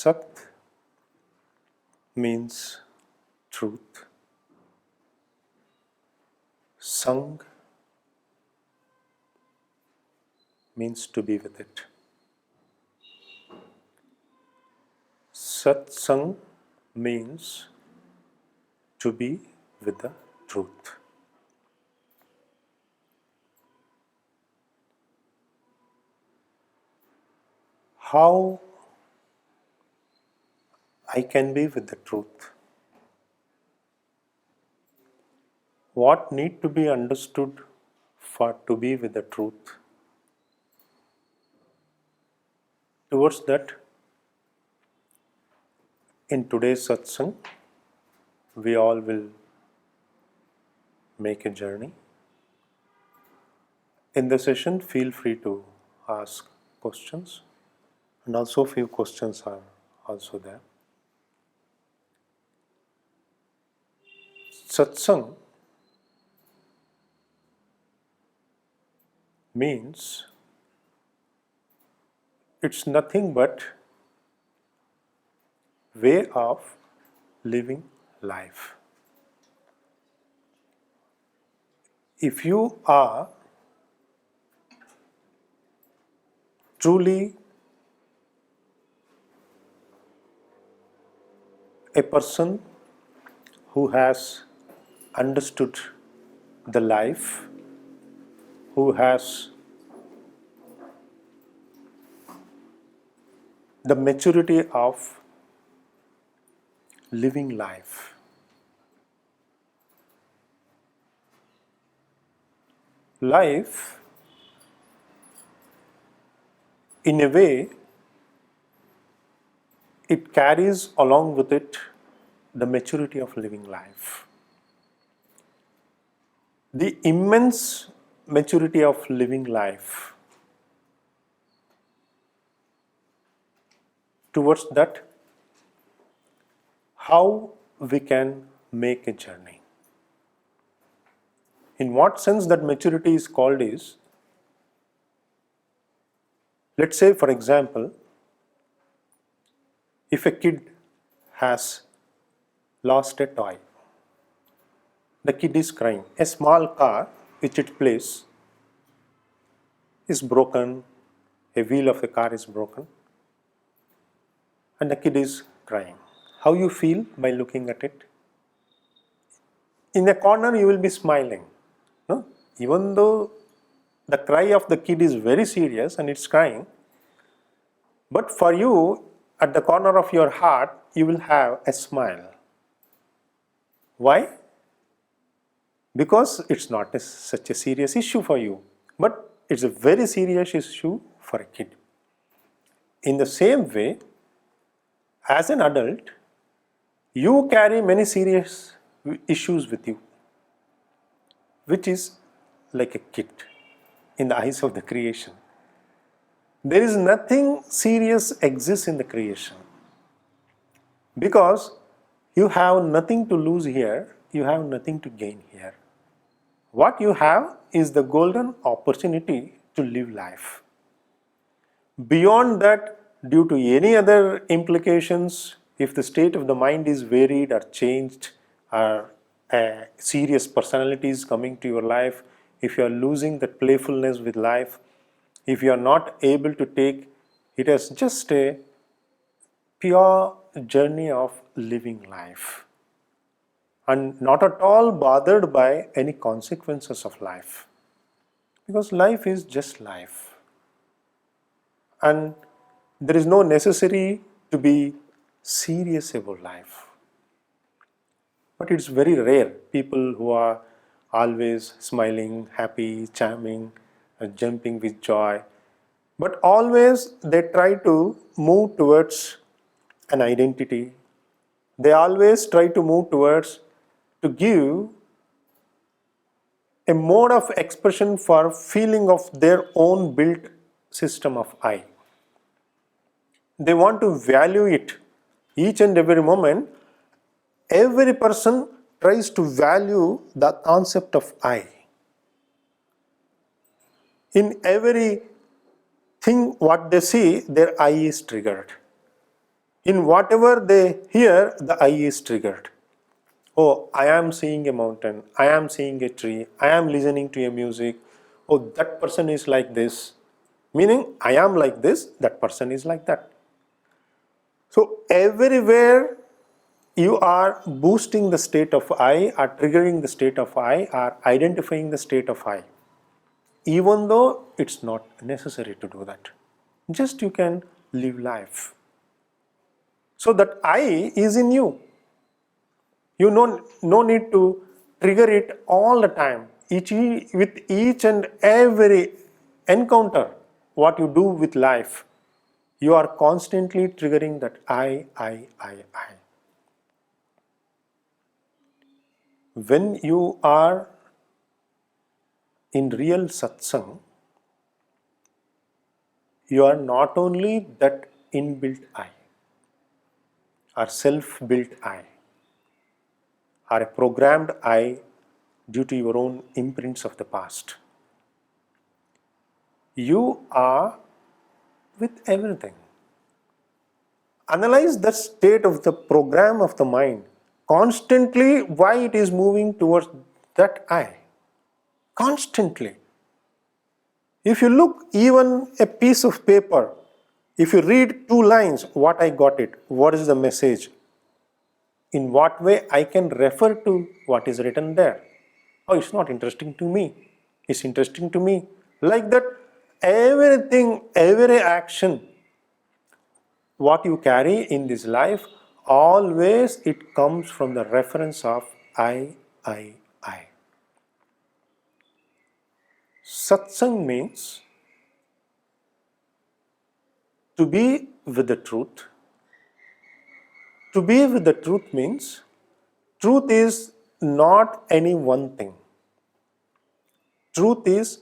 Sat means truth. Sang means to be with it. Satsang means to be with the truth. How I can be with the truth? What need to be understood for to be with the truth? Towards that, in today's satsang, we all will make a journey. In the session, feel free to ask questions, and also few questions are also there. Satsang means it's nothing but way of living life. If you are truly a person who has understood the life, who has the maturity of living life, life in a way it carries along with it the maturity of living life. The immense maturity of living life. Towards that, how we can make a journey. In what sense that maturity is called is, let's say for example, if a kid has lost a toy, the kid is crying. A small car which it plays is broken, a wheel of the car is broken, and the kid is crying. How you feel by looking at it? In a corner you will be smiling. No? Even though the cry of the kid is very serious and it's crying, but for you, at the corner of your heart, you will have a smile. Why? Because it's not such a serious issue for you, but it's a very serious issue for a kid. In the same way, as an adult, you carry many serious issues with you, which is like a kid in the eyes of the creation. There is nothing serious exists in the creation, because you have nothing to lose here, you have nothing to gain here. What you have is the golden opportunity to live life. Beyond that, due to any other implications, if the state of the mind is varied or changed, or a serious personality is coming to your life, if you are losing that playfulness with life, if you are not able to take it as just a pure journey of living life, and not at all bothered by any consequences of life, because life is just life, and there is no necessity to be serious about life. But it's very rare people who are always smiling, happy, charming, jumping with joy, but always they try to move towards an identity. They always try to move towards to give a mode of expression for feeling of their own built system of I. They want to value it each and every moment. Every person tries to value the concept of I. In every thing what they see, their I is triggered. In whatever they hear, the I is triggered. Oh, I am seeing a mountain, I am seeing a tree, I am listening to a music. Oh, that person is like this, meaning I am like this, that person is like that. So everywhere you are boosting the state of I, or triggering the state of I, or identifying the state of I, even though it's not necessary to do that. Just you can live life. So that I is in you. You no need to trigger it all the time. With each and every encounter, what you do with life, you are constantly triggering that I. When you are in real satsang, you are not only that inbuilt I, or self-built I, or a programmed I due to your own imprints of the past. You are with everything. Analyze the state of the program of the mind, constantly why it is moving towards that I. Constantly. If you look even a piece of paper, if you read 2 lines, what I got it, what is the message, in what way I can refer to what is written there. Oh, it's not interesting to me. It's interesting to me. Like that, everything, every action, what you carry in this life, always it comes from the reference of I. Satsang means to be with the truth. To be with the truth means truth is not any one thing. Truth is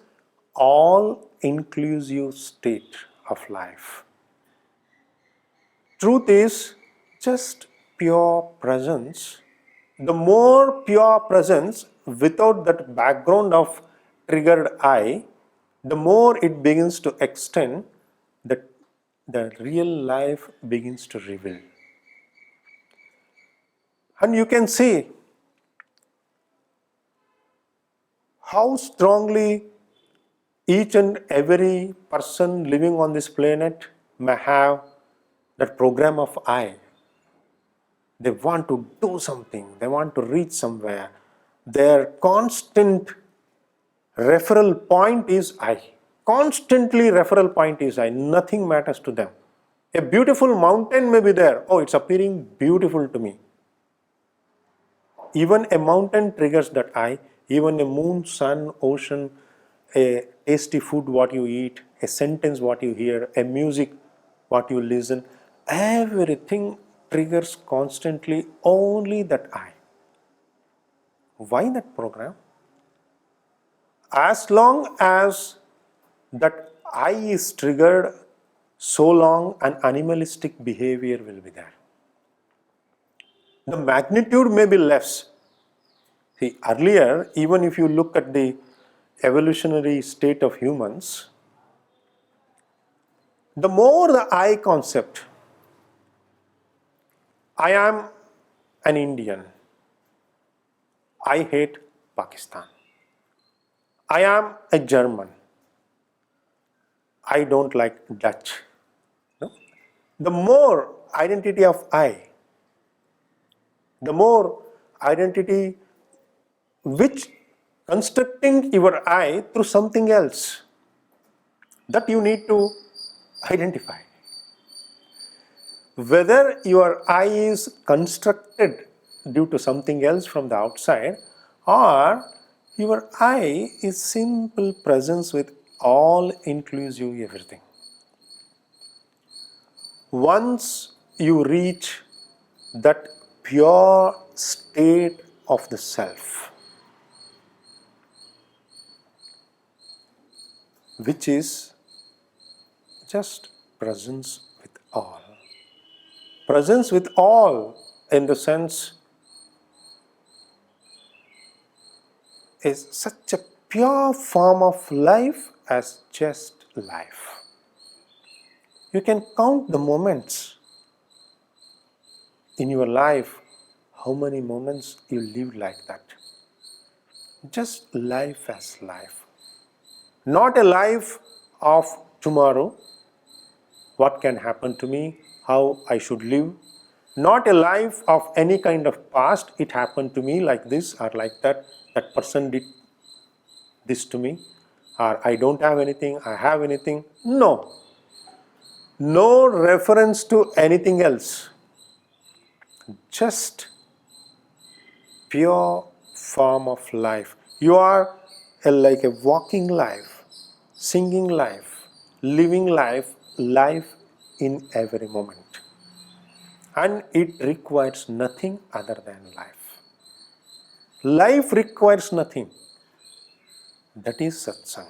all inclusive state of life. Truth is just pure presence. The more pure presence without that background of triggered I, the more it begins to extend, that the real life begins to reveal. And you can see how strongly each and every person living on this planet may have that program of I. They want to do something, they want to reach somewhere. Their constant referral point is I. Constantly referral point is I. Nothing matters to them. A beautiful mountain may be there. Oh, it's appearing beautiful to me. Even a mountain triggers that I. Even a moon, sun, ocean, a tasty food what you eat, a sentence what you hear, a music what you listen, everything triggers constantly only that I. Why that program? As long as that I is triggered, so long an animalistic behavior will be there. The magnitude may be less. See, earlier, even if you look at the evolutionary state of humans, the more the I concept, I am an Indian, I hate Pakistan, I am a German, I don't like Dutch. No? The more identity of I, the more identity which constructing your I through something else that you need to identify. Whether your I is constructed due to something else from the outside, or your I is simple presence with all inclusive everything. Once you reach that pure state of the self, which is just presence with all. Presence with all in the sense is such a pure form of life as just life. You can count the moments in your life, how many moments you live like that? Just life as life. Not a life of tomorrow, what can happen to me, how I should live. Not a life of any kind of past, it happened to me like this or like that, that person did this to me, or I don't have anything, I have anything. No. No reference to anything else. Just pure form of life. You are like a walking life, singing life, living life, life in every moment. And it requires nothing other than life. Life requires nothing. That is satsang.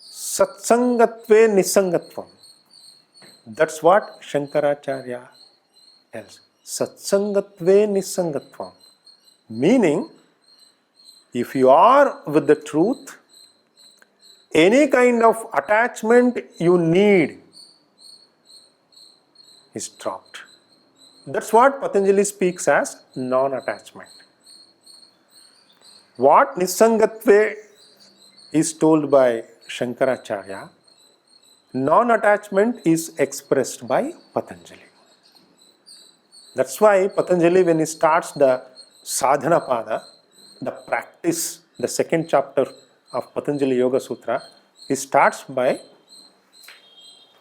Satsangatve nisangatvam. That's what Shankaracharya tells. Satsangatve nisangatvam. Meaning, if you are with the truth, any kind of attachment you need is dropped. That's what Patanjali speaks as non-attachment. What nisangatve is told by Shankaracharya, non-attachment is expressed by Patanjali. That's why Patanjali, when he starts the sadhana pada, the practice, the second chapter of Patanjali Yoga Sutra, he starts by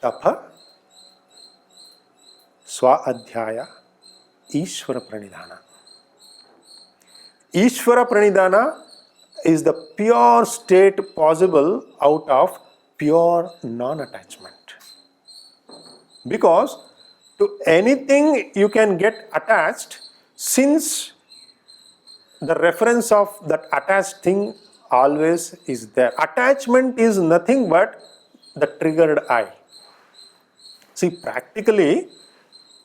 tapa, swa adhyaya, Ishvara pranidhana. Ishvara pranidhana is the pure state possible out of pure non-attachment. Because to anything you can get attached, since the reference of that attached thing always is there. Attachment is nothing but the triggered eye. See, practically,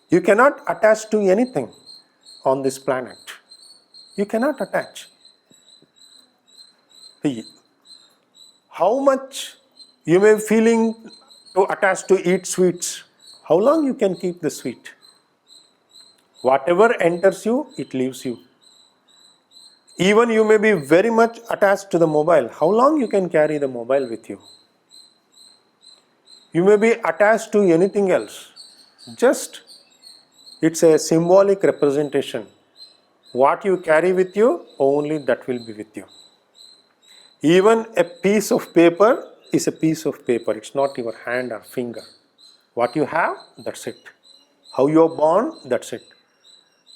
you cannot attach to anything on this planet. You cannot attach. See, how much you may be feeling to attach to eat sweets, how long you can keep the sweet? Whatever enters you, it leaves you. Even you may be very much attached to the mobile, how long you can carry the mobile with you? You may be attached to anything else. Just, it's a symbolic representation. What you carry with you, only that will be with you. Even a piece of paper is a piece of paper. It's not your hand or finger. What you have, that's it. How you are born, that's it.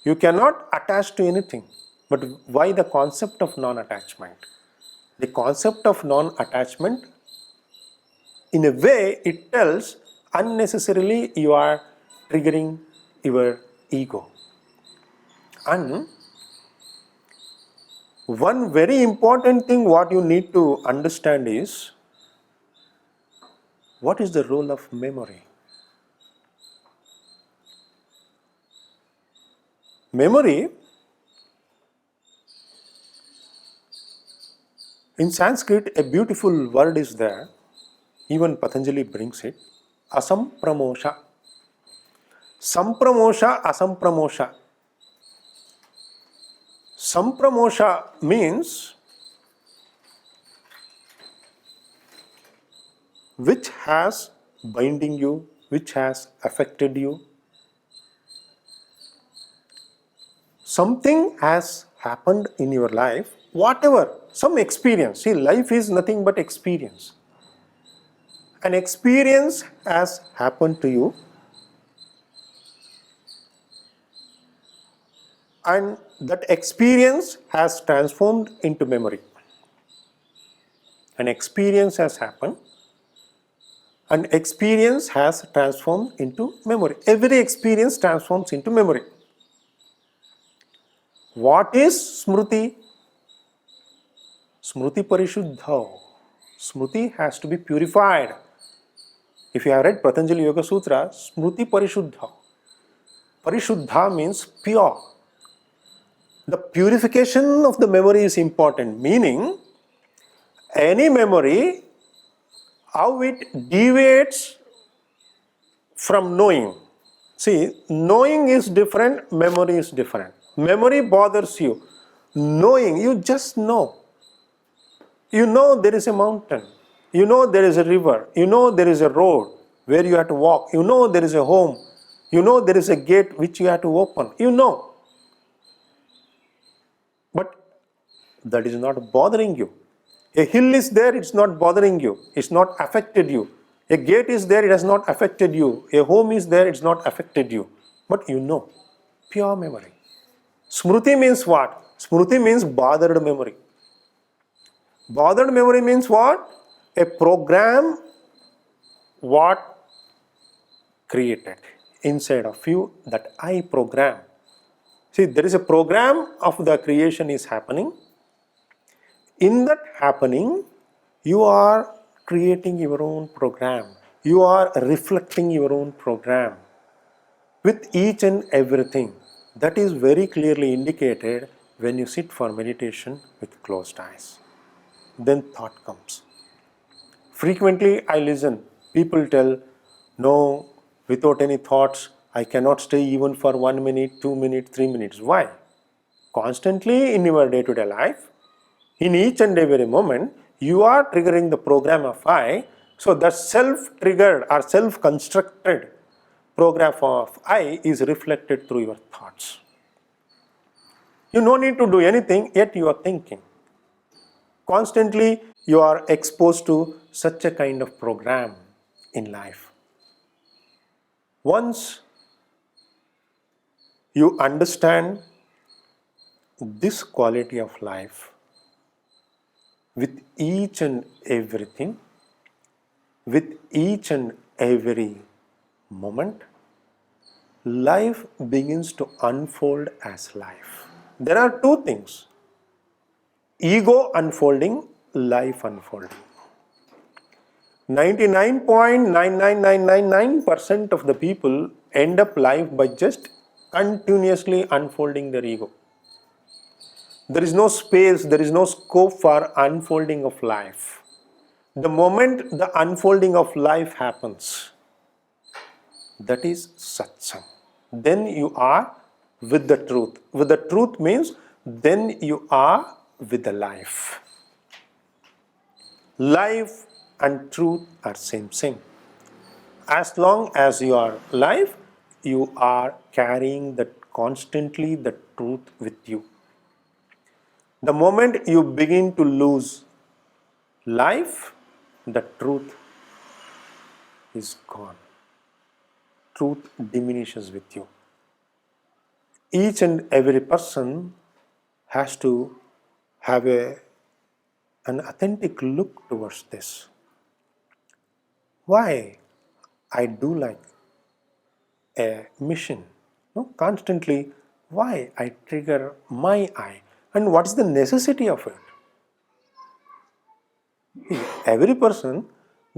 You cannot attach to anything. But why the concept of non-attachment? The concept of non-attachment, in a way, it tells unnecessarily you are triggering your ego. And one very important thing what you need to understand is, what is the role of memory? Memory, in Sanskrit, a beautiful word is there. Even Patanjali brings it. Asampramosha. Sampramosha, asampramosha. Sampramosha means which has binding you, which has affected you. Something has happened in your life, whatever, some experience. See, life is nothing but experience. An experience has happened to you, and that experience has transformed into memory. An experience has happened, and experience has transformed into memory. Every experience transforms into memory. What is Smriti? Smriti Parishuddha. Smriti has to be purified. If you have read Patanjali Yoga Sutra, Smriti Parishuddha. Parishuddha means pure. The purification of the memory is important, meaning any memory, how it deviates from knowing. See, knowing is different, memory is different. Memory bothers you. Knowing, you just know. You know there is a mountain. You know there is a river. You know there is a road where you have to walk. You know there is a home. You know there is a gate which you have to open. You know. But that is not bothering you. A hill is there, it's not bothering you. It's not affected you. A gate is there, it has not affected you. A home is there, it's not affected you. But you know. Pure memory. Smruti means what? Smruti means bothered memory. Bothered memory means what? A program what created inside of you, that I program. See, there is a program of the creation is happening. In that happening, you are creating your own program. You are reflecting your own program with each and everything. That is very clearly indicated when you sit for meditation with closed eyes. Then thought comes. Frequently I listen, people tell, no, without any thoughts, I cannot stay even for 1 minute, 2 minutes, 3 minutes. Why? Constantly in your day-to-day life, in each and every moment, you are triggering the program of I. So the self-triggered or self-constructed program of I is reflected through your thoughts. You no need to do anything, yet you are thinking. Constantly you are exposed to such a kind of program in life. Once you understand this quality of life with each and everything, with each and every moment, life begins to unfold as life. There are two things: ego unfolding, life unfolding. 99.99999% of the people end up life by just continuously unfolding their ego. There is no space, there is no scope for unfolding of life. The moment the unfolding of life happens, that is satsang. Then you are with the truth. With the truth means then you are with the life. Life and truth are same. As long as you are alive, you are carrying constantly the truth with you. The moment you begin to lose life, the truth is gone. Truth diminishes with you. Each and every person has to have an authentic look towards this. Why I do like a mission? No, constantly, why I trigger my I, and what is the necessity of it? Every person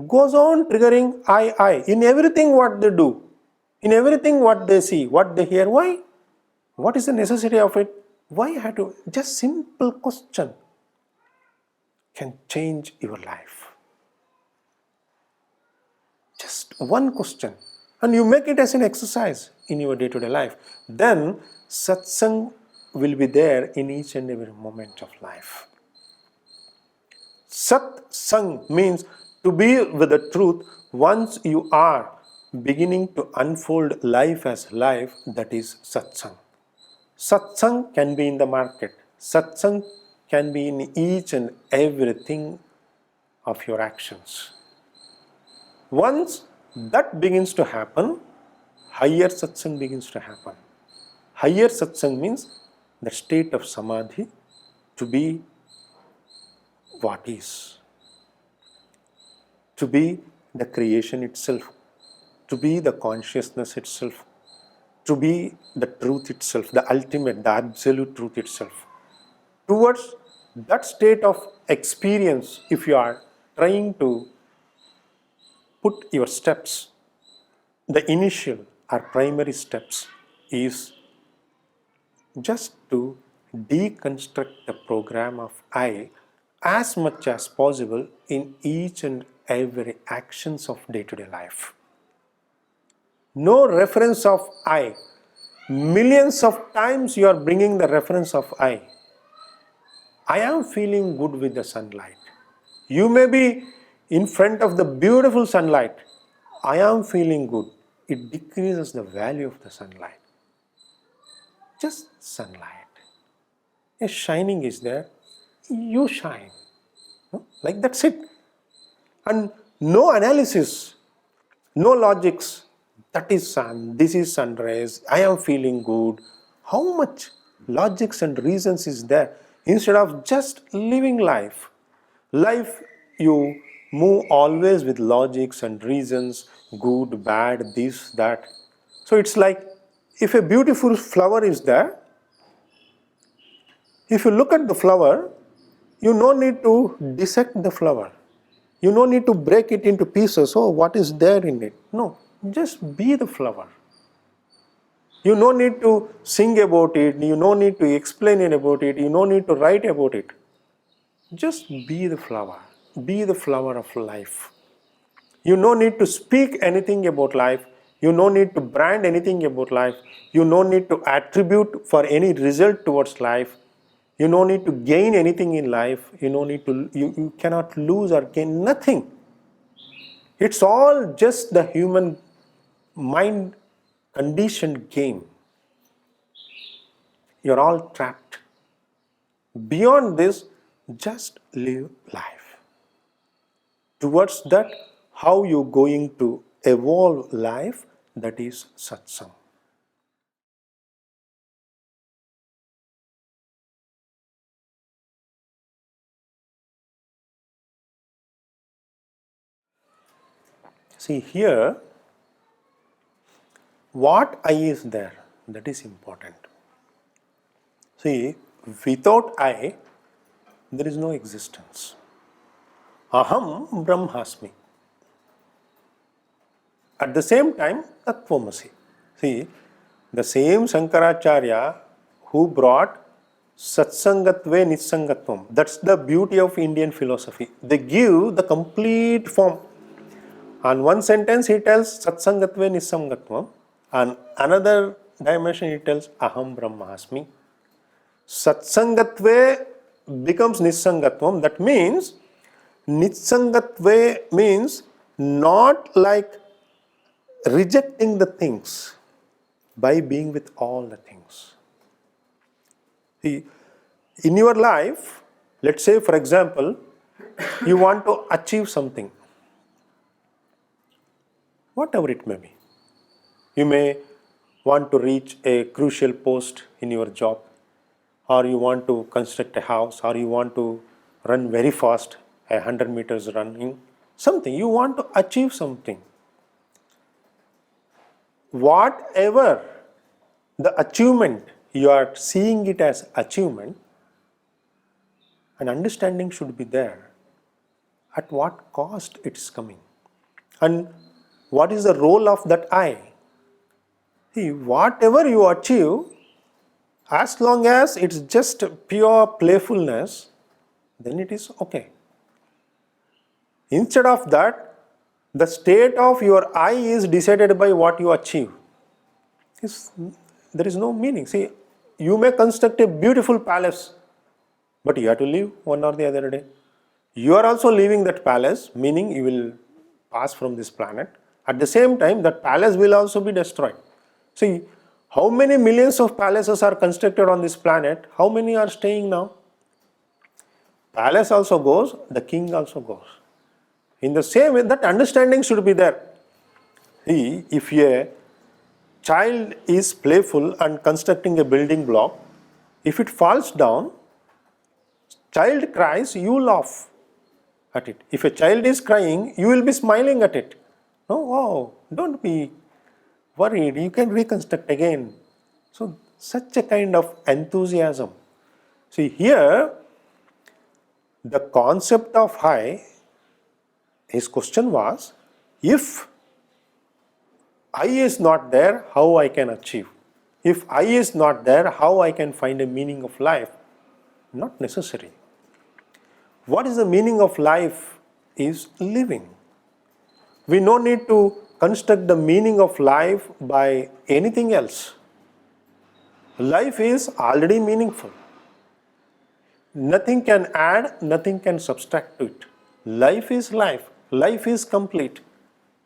goes on triggering I in everything what they do, in everything what they see, what they hear. Why? What is the necessity of it? Why I have to? Just simple question can change your life. Just one question, and you make it as an exercise in your day-to-day life. Then satsang will be there in each and every moment of life. Satsang means to be with the truth. Once you are beginning to unfold life as life, that is satsang. Satsang can be in the market. Satsang can be in each and everything of your actions. Once that begins to happen, higher satsang begins to happen. Higher satsang means the state of samadhi, to be what is, to be the creation itself, to be the consciousness itself, to be the truth itself, the ultimate, the absolute truth itself. Towards that state of experience, if you are trying to put your steps, the initial or primary steps is just to deconstruct the program of I as much as possible in each and every actions of day-to-day life. No reference of I. Millions of times you are bringing the reference of I. I am feeling good with the sunlight. You may be in front of the beautiful sunlight. I am feeling good. It decreases the value of the sunlight. Just sunlight. A shining is there. You shine. Like that's it. And no analysis, no logics. That is sun, this is sunrise, I am feeling good. How much logics and reasons is there? Instead of just living life. Life, you move always with logics and reasons, good, bad, this, that. So it's like if a beautiful flower is there, if you look at the flower, you no need to dissect the flower. You no need to break it into pieces. Oh, what is there in it? No, just be the flower. You no need to sing about it. You no need to explain it about it. You no need to write about it. Just be the flower. Be the flower of life. You no need to speak anything about life. You no need to brand anything about life. You no need to attribute for any result towards life. You no need to gain anything in life. You cannot lose or gain nothing. It's all just the human mind conditioned game. You're all trapped. Beyond this, just live life. Towards that, how you're going to evolve life, that is satsang. See here, what I is there, that is important. See, without I, there is no existence. Aham Brahmasmi. At the same time, Tattvamasi. See, the same Shankaracharya who brought Satsangatve Nissangatvam. That's the beauty of Indian philosophy. They give the complete form. On one sentence he tells Satsangatve Nissangatvam. On another dimension he tells Aham Brahmasmi. Satsangatve becomes Nissangatvam. That means Nissangatve means not like rejecting the things by being with all the things. See, in your life, let's say for example, you want to achieve something, whatever it may be. You may want to reach a crucial post in your job, or you want to construct a house, or you want to run very fast, 100 meters running, something. You want to achieve something. Whatever the achievement, you are seeing it as achievement, an understanding should be there. At what cost it's coming? And what is the role of that I? See, whatever you achieve, as long as it's just pure playfulness, then it is okay. Instead of that, the state of your I is decided by what you achieve. There is no meaning. See, you may construct a beautiful palace, but you have to leave one or the other day. You are also leaving that palace, meaning you will pass from this planet. At the same time, that palace will also be destroyed. See, how many millions of palaces are constructed on this planet? How many are staying now? Palace also goes, the king also goes. In the same way, that understanding should be there. See, if a child is playful and constructing a building block, if it falls down, child cries, you laugh at it. If a child is crying, you will be smiling at it. Oh, wow, don't be worried, you can reconstruct again. So, such a kind of enthusiasm. See, here, the concept of I, his question was, if I is not there, how I can achieve? If I is not there, how I can find a meaning of life? Not necessary. What is the meaning of life is living. We no need to construct the meaning of life by anything else. Life is already meaningful. Nothing can add, nothing can subtract to it. Life is life. Life is complete.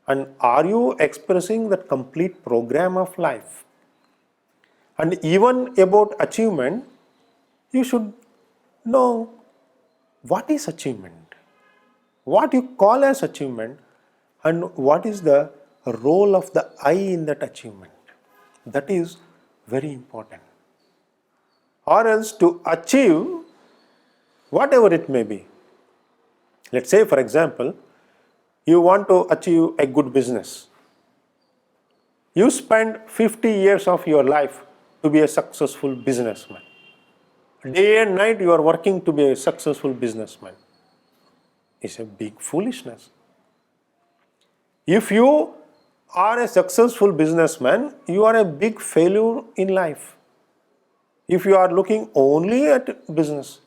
And are you expressing that complete program of life? And even about achievement, you should know what is achievement, what you call as achievement, and what is the role of the I in that achievement. That is very important. Or else to achieve whatever it may be. Let's say, for example, you want to achieve a good business. You spend 50 years of your life to be a successful businessman. Day and night you are working to be a successful businessman. It's a big foolishness. If you are a successful businessman, you are a big failure in life. If you are looking only at business.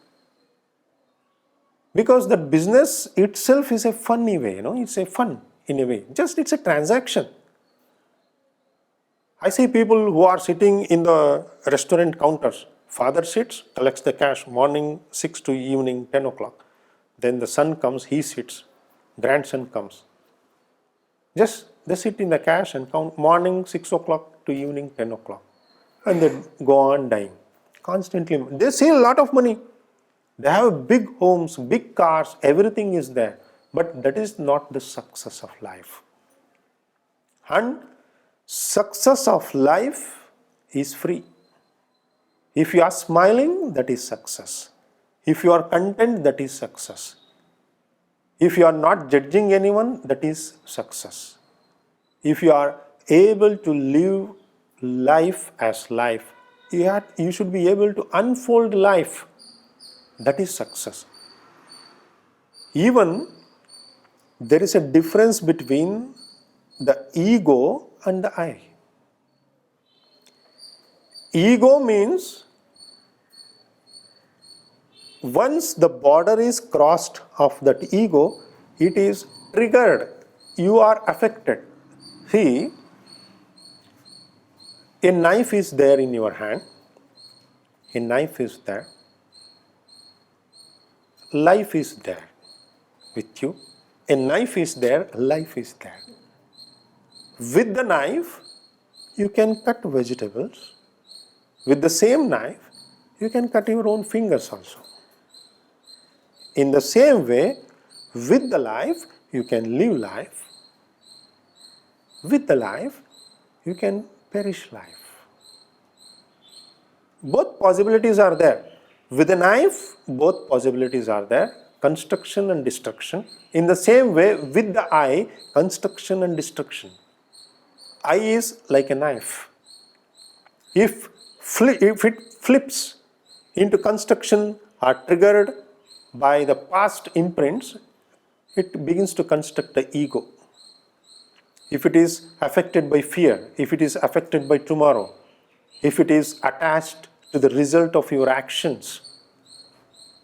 Because the business itself is a funny way, it's a fun in a way. Just it's a transaction. I see people who are sitting in the restaurant counters. Father sits, collects the cash morning 6 to evening 10 o'clock. Then the son comes, he sits. Grandson comes. Just they sit in the cash and count morning 6 o'clock to evening 10 o'clock. And they go on dying. Constantly. They see a lot of money. They have big homes, big cars, everything is there. But that is not the success of life. And success of life is free. If you are smiling, that is success. If you are content, that is success. If you are not judging anyone, that is success. If you are able to live life as life, you should be able to unfold life. That is success. Even there is a difference between the ego and the I. Ego means once the border is crossed of that ego, it is triggered. You are affected. See, a knife is there in your hand. A knife is there. Life is there with you. A knife is there, life is there. With the knife, you can cut vegetables. With the same knife, you can cut your own fingers also. In the same way, with the life, you can live life. With the life, you can perish life. Both possibilities are there. With a knife, both possibilities are there, construction and destruction. In the same way, with the I, construction and destruction. I is like a knife. If it flips into construction or triggered by the past imprints, it begins to construct the ego. If it is affected by fear, if it is affected by tomorrow, if it is attached to the result of your actions,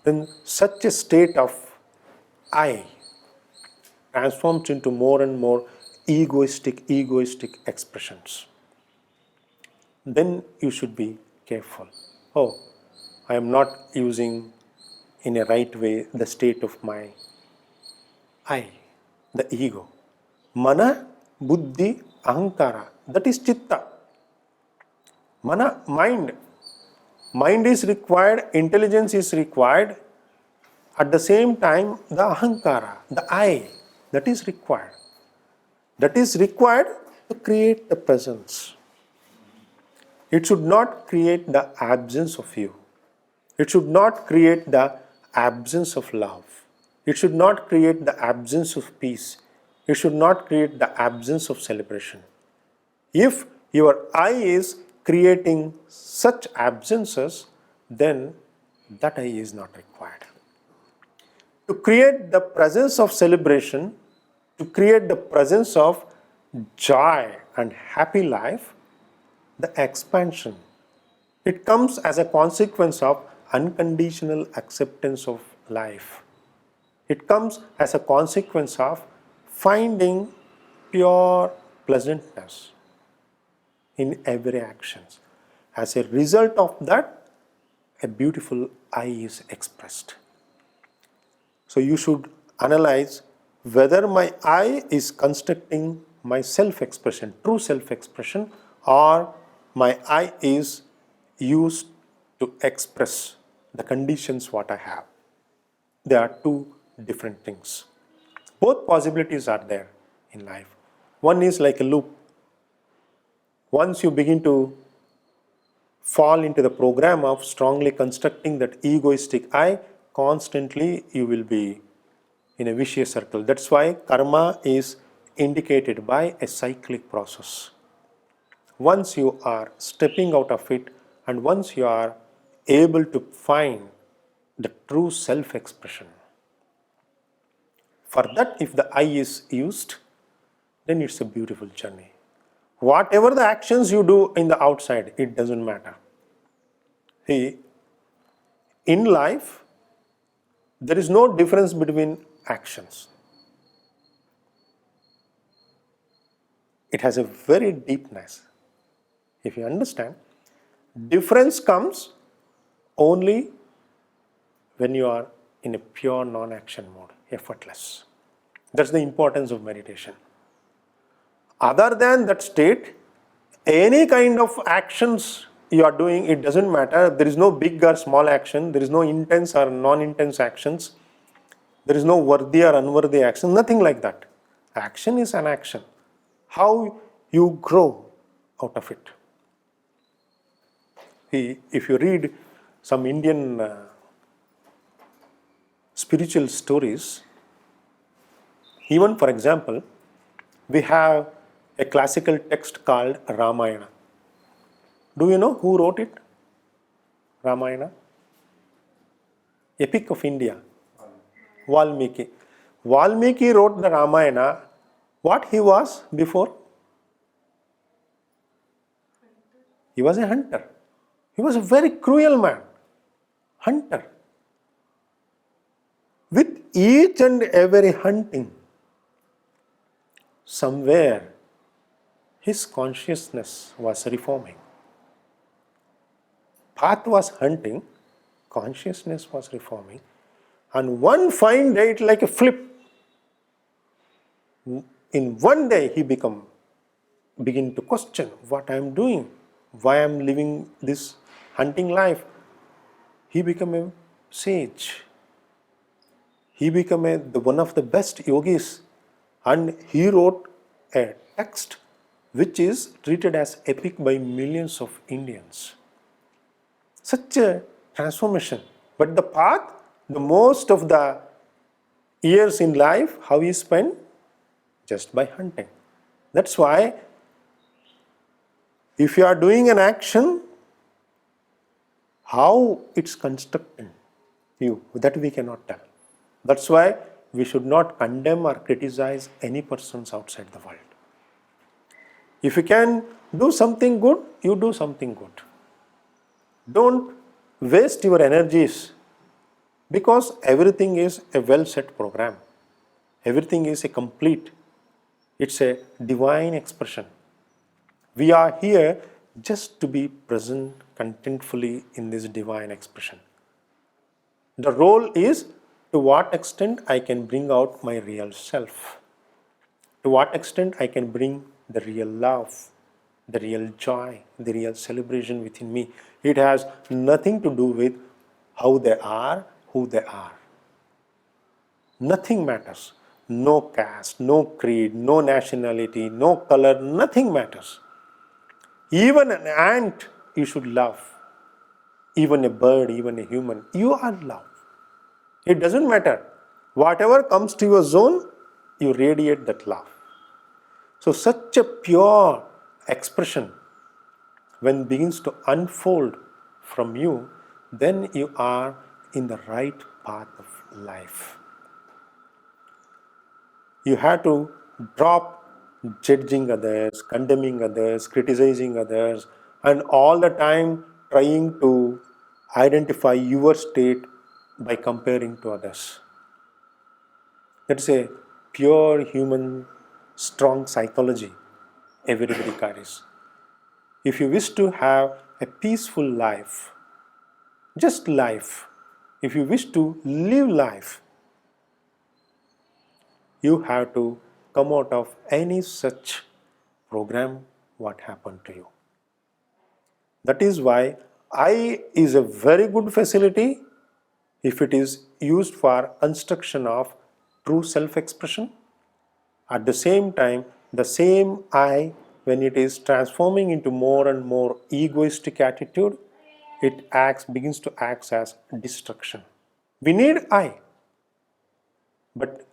then such a state of I transforms into more and more egoistic expressions. Then you should be careful. Oh, I am not using in a right way the state of my I, the ego. Mana, buddhi, ahankara, that is chitta. Mana, mind. Mind is required, intelligence is required. At the same time, the ahankara, the I, that is required. That is required to create the presence. It should not create the absence of you. It should not create the absence of love. It should not create the absence of peace. It should not create the absence of celebration. If your I is creating such absences, then that I is not required. To create the presence of celebration, to create the presence of joy and happy life, the expansion, it comes as a consequence of unconditional acceptance of life. It comes as a consequence of finding pure pleasantness in every action. As a result of that, a beautiful I is expressed. So you should analyze whether my I is constructing my self-expression, true self-expression, or my I is used to express the conditions what I have. There are two different things. Both possibilities are there in life. One is like a loop. Once you begin to fall into the program of strongly constructing that egoistic I, constantly you will be in a vicious circle. That's why karma is indicated by a cyclic process. Once you are stepping out of it, and once you are able to find the true self-expression, for that if the I is used, then it's a beautiful journey. Whatever the actions you do in the outside, it doesn't matter. See, in life, there is no difference between actions. It has a very deepness. If you understand, difference comes only when you are in a pure non-action mode, effortless. That's the importance of meditation. Other than that state, any kind of actions you are doing, it doesn't matter. There is no big or small action. There is no intense or non-intense actions. There is no worthy or unworthy action. Nothing like that. Action is an action. How you grow out of it. If you read some Indian spiritual stories, even for example, we have a classical text called Ramayana. Do you know who wrote it? Ramayana? Epic of India. Valmiki. Valmiki wrote the Ramayana. What he was before? He was a hunter. He was a very cruel man. Hunter. With each and every hunting, somewhere his consciousness was reforming. Path was hunting, consciousness was reforming, and one fine day, it like a flip. In one day, he begin to question what I am doing, why I am living this hunting life. He became a sage. He became one of the best yogis, and he wrote a text which is treated as epic by millions of Indians. Such a transformation. But the path, the most of the years in life, how he spent? Just by hunting. That's why if you are doing an action, how it's constructing you, that we cannot tell. That's why we should not condemn or criticize any persons outside the world. If you can do something good, you do something good. Don't waste your energies, because everything is a well-set program. Everything is a complete. It's a divine expression. We are here just to be present contentfully in this divine expression. The role is to what extent I can bring out my real self. To what extent I can bring the real love, the real joy, the real celebration within me. It has nothing to do with how they are, who they are. Nothing matters. No caste, no creed, no nationality, no color, nothing matters. Even an ant you should love. Even a bird, even a human, you are love. It doesn't matter. Whatever comes to your zone, you radiate that love. So such a pure expression, when begins to unfold from you, then you are in the right path of life. You have to drop judging others, condemning others, criticizing others, and all the time trying to identify your state by comparing to others. That's a pure human, strong psychology. everybody carries. If you wish to have a peaceful life, just life, if you wish to live life, you have to come out of any such program what happened to you. That is why I is a very good facility if it is used for instruction of true self-expression. At the same time, the same I, when it is transforming into more and more egoistic attitude, it begins to act as destruction. We need I, but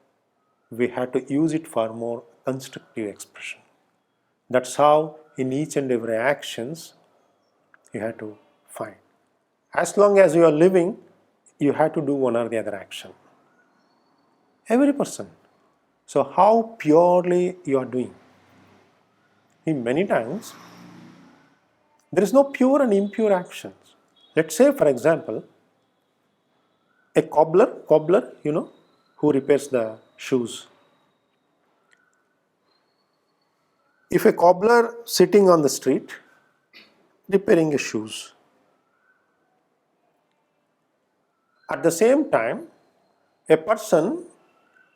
we have to use it for more constructive expression. That's how in each and every actions you have to find. As long as you are living, you have to do one or the other action. Every person. So how purely you are doing? Many times, there is no pure and impure actions. Let's say, for example, a cobbler, who repairs the shoes. If a cobbler sitting on the street repairing his shoes, at the same time, a person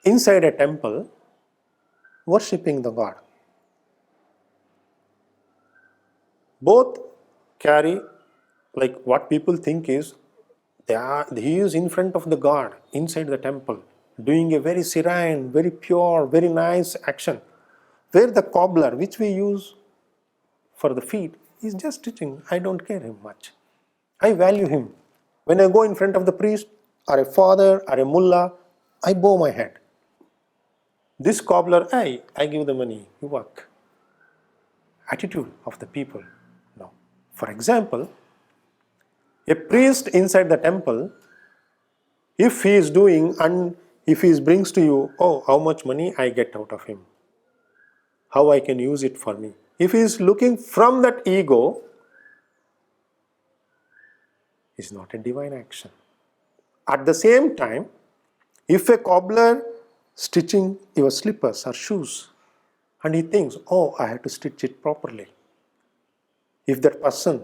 inside a temple worshipping the God. Both carry, like what people think is, he is in front of the God inside the temple, doing a very serene, very pure, very nice action. Where the cobbler, which we use for the feet, is just stitching. I don't care him much. I value him. When I go in front of the priest or a father or a mullah, I bow my head. This cobbler, I give the money, you work. Attitude of the people. No. For example, a priest inside the temple, if he is doing and if he brings to you, how much money I get out of him, how I can use it for me. If he is looking from that ego, it's not a divine action. At the same time, if a cobbler stitching your slippers or shoes, and he thinks, I have to stitch it properly. If that person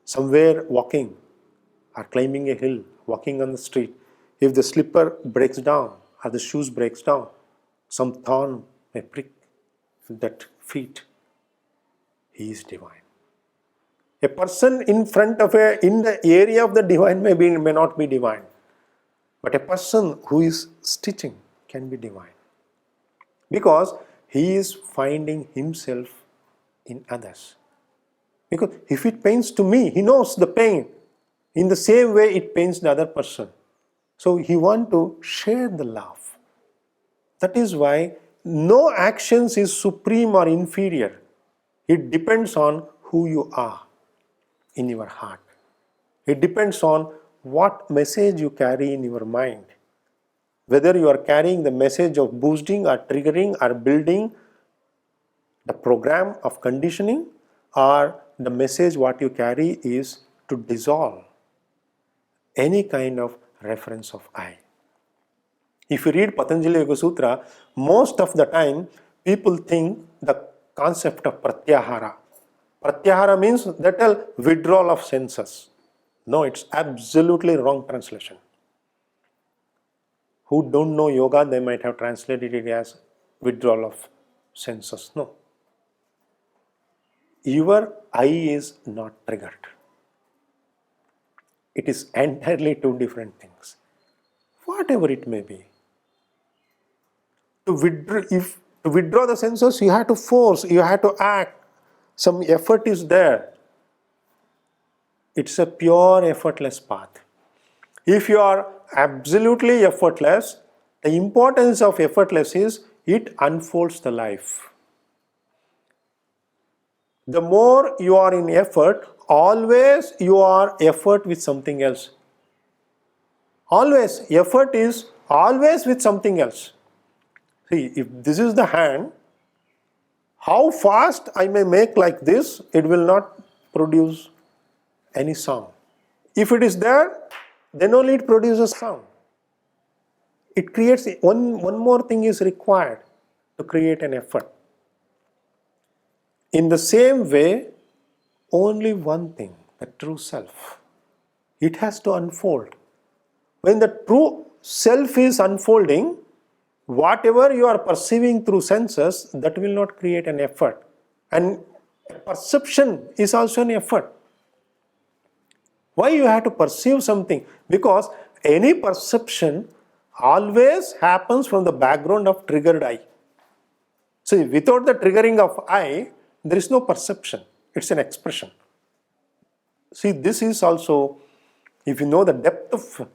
somewhere walking or climbing a hill, walking on the street, if the slipper breaks down or the shoes breaks down, some thorn may prick that feet, he is divine. A person in front of in the area of the divine may not be divine, but a person who is stitching can be divine, because he is finding himself in others. Because if it pains to me, he knows the pain. In the same way it pains the other person. So he wants to share the love. That is why no actions is supreme or inferior. It depends on who you are in your heart. It depends on what message you carry in your mind. Whether you are carrying the message of boosting or triggering or building the program of conditioning, or the message what you carry is to dissolve any kind of reference of I. If you read Patanjali Yoga Sutra, most of the time people think the concept of pratyahara. Pratyahara means that withdrawal of senses. No, it's absolutely wrong translation. Who don't know yoga, they might have translated it as withdrawal of senses. No. Your I is not triggered. It is entirely two different things. Whatever it may be. To withdraw the senses, you have to force, you have to act. Some effort is there. It's a pure effortless path. If you are absolutely effortless, the importance of effortless is it unfolds the life. The more you are in effort, always you are effort with something else. Always, effort is always with something else. See, if this is the hand, how fast I may make like this, it will not produce any sound. If it is there, then only it produces sound. It creates, one more thing is required to create an effort. In the same way, only one thing, the true self, it has to unfold. When the true self is unfolding, whatever you are perceiving through senses, that will not create an effort. And perception is also an effort. Why you have to perceive something? Because any perception always happens from the background of triggered eye. See, without the triggering of eye, there is no perception. It's an expression. See, this is also, if you know the depth of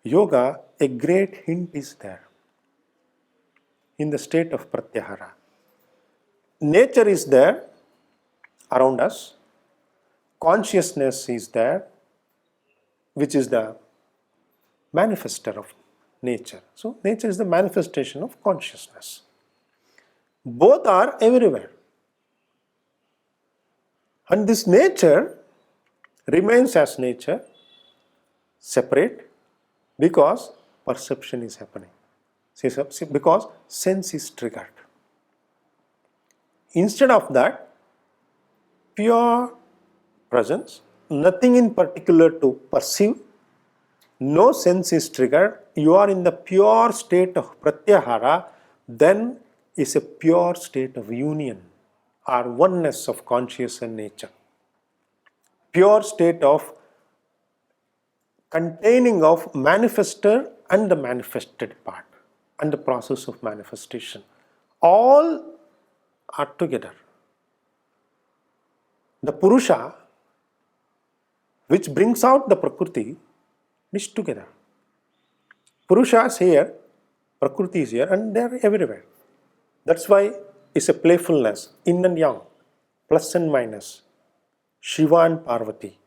yoga, a great hint is there in the state of pratyahara. Nature is there around us. Consciousness is there, which is the manifester of nature. So, nature is the manifestation of consciousness. Both are everywhere. And this nature remains as nature, separate, because perception is happening. Because sense is triggered. Instead of that, pure presence, nothing in particular to perceive, no sense is triggered, you are in the pure state of pratyahara, then is a pure state of union or oneness of conscious and nature. Pure state of containing of manifester and the manifested part and the process of manifestation. All are together. The Purusha, which brings out the Prakriti, is together. Purusha is here, Prakriti is here, and they are everywhere. That's why it's a playfulness, yin and yang, plus and minus, Shiva and Parvati.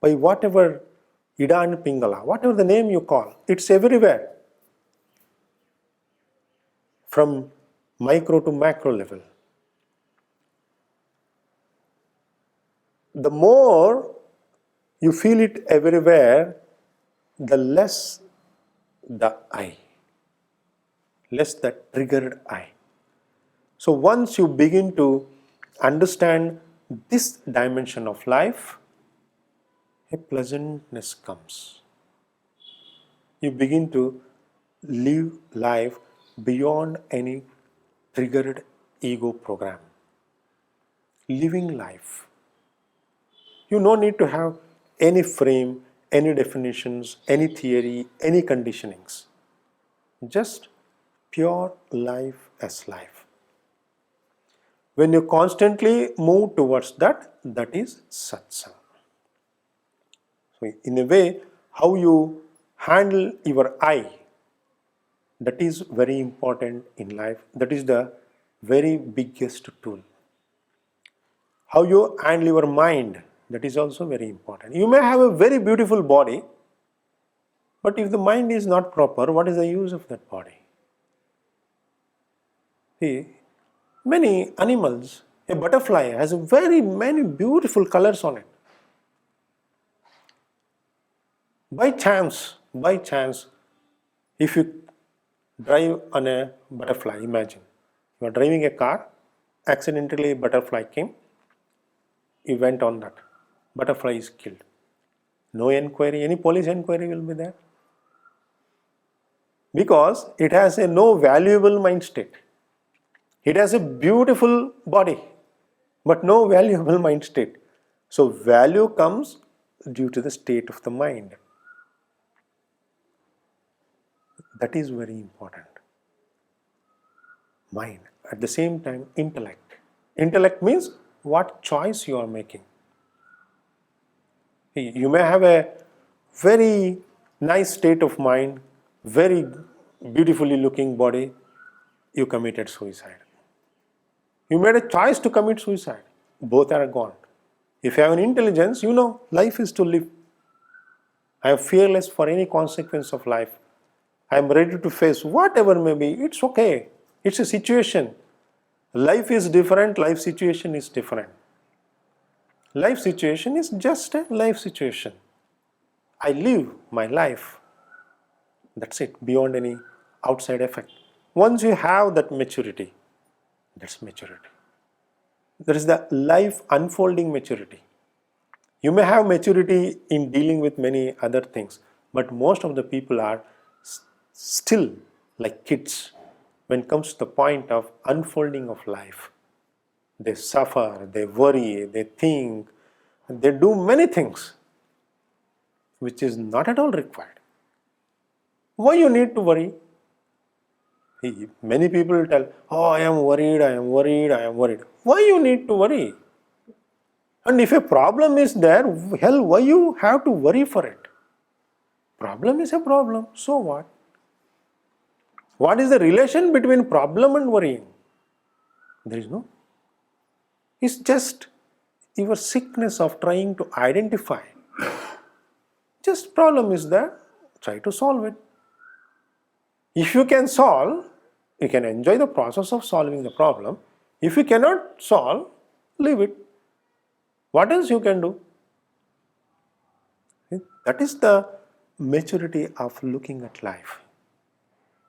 By whatever Ida and Pingala, whatever the name you call, it's everywhere. From micro to macro level. The more you feel it everywhere, the less the I, less the triggered I. So once you begin to understand this dimension of life, a pleasantness comes. You begin to live life beyond any triggered ego program. Living life. You no need to have any frame, any definitions, any theory, any conditionings. Just pure life as life. When you constantly move towards that, that is satsang. So in a way, how you handle your I, that is very important in life. That is the very biggest tool. How you handle your mind, that is also very important. You may have a very beautiful body, but if the mind is not proper, what is the use of that body? See, many animals, a butterfly has very many beautiful colors on it. By chance, if you drive on a butterfly, imagine you are driving a car, accidentally a butterfly came, you went on that, butterfly is killed. No enquiry, any police enquiry will be there. Because it has a no valuable mind state. It has a beautiful body, but no valuable mind state. So value comes due to the state of the mind. That is very important. Mind. At the same time, intellect. Intellect means what choice you are making. You may have a very nice state of mind, very beautifully looking body, you committed suicide. You made a choice to commit suicide. Both are gone. If you have an intelligence, you know life is to live. I am fearless for any consequence of life. I am ready to face whatever may be. It's okay. It's a situation. Life is different. Life situation is different. Life situation is just a life situation. I live my life. That's it. Beyond any outside effect. Once you have that maturity, that's maturity. There is the life unfolding maturity. You may have maturity in dealing with many other things, but most of the people are still like kids when it comes to the point of unfolding of life. They suffer, they worry, they think, they do many things which is not at all required. Why you need to worry? Many people tell, oh, I am worried, I am worried, I am worried. Why you need to worry? And if a problem is there, hell, why you have to worry for it? Problem is a problem, so what? What is the relation between problem and worrying? There is no. It's just your sickness of trying to identify. Just problem is there, try to solve it. If you can solve, you can enjoy the process of solving the problem. If you cannot solve, leave it. What else you can do? That is the maturity of looking at life.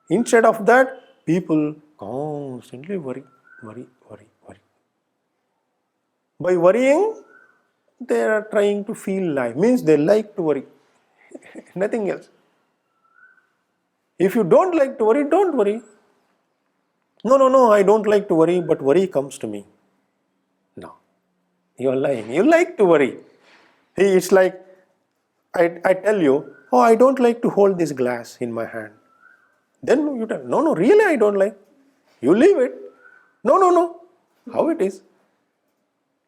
Instead of that, people constantly worry. By worrying, they are trying to feel life. Means they like to worry. Nothing else. If you don't like to worry, don't worry. No, I don't like to worry, but worry comes to me. No, you are lying. You like to worry. It's like, I tell you, oh, I don't like to hold this glass in my hand. Then you tell, no, really I don't like. You leave it. No. How it is?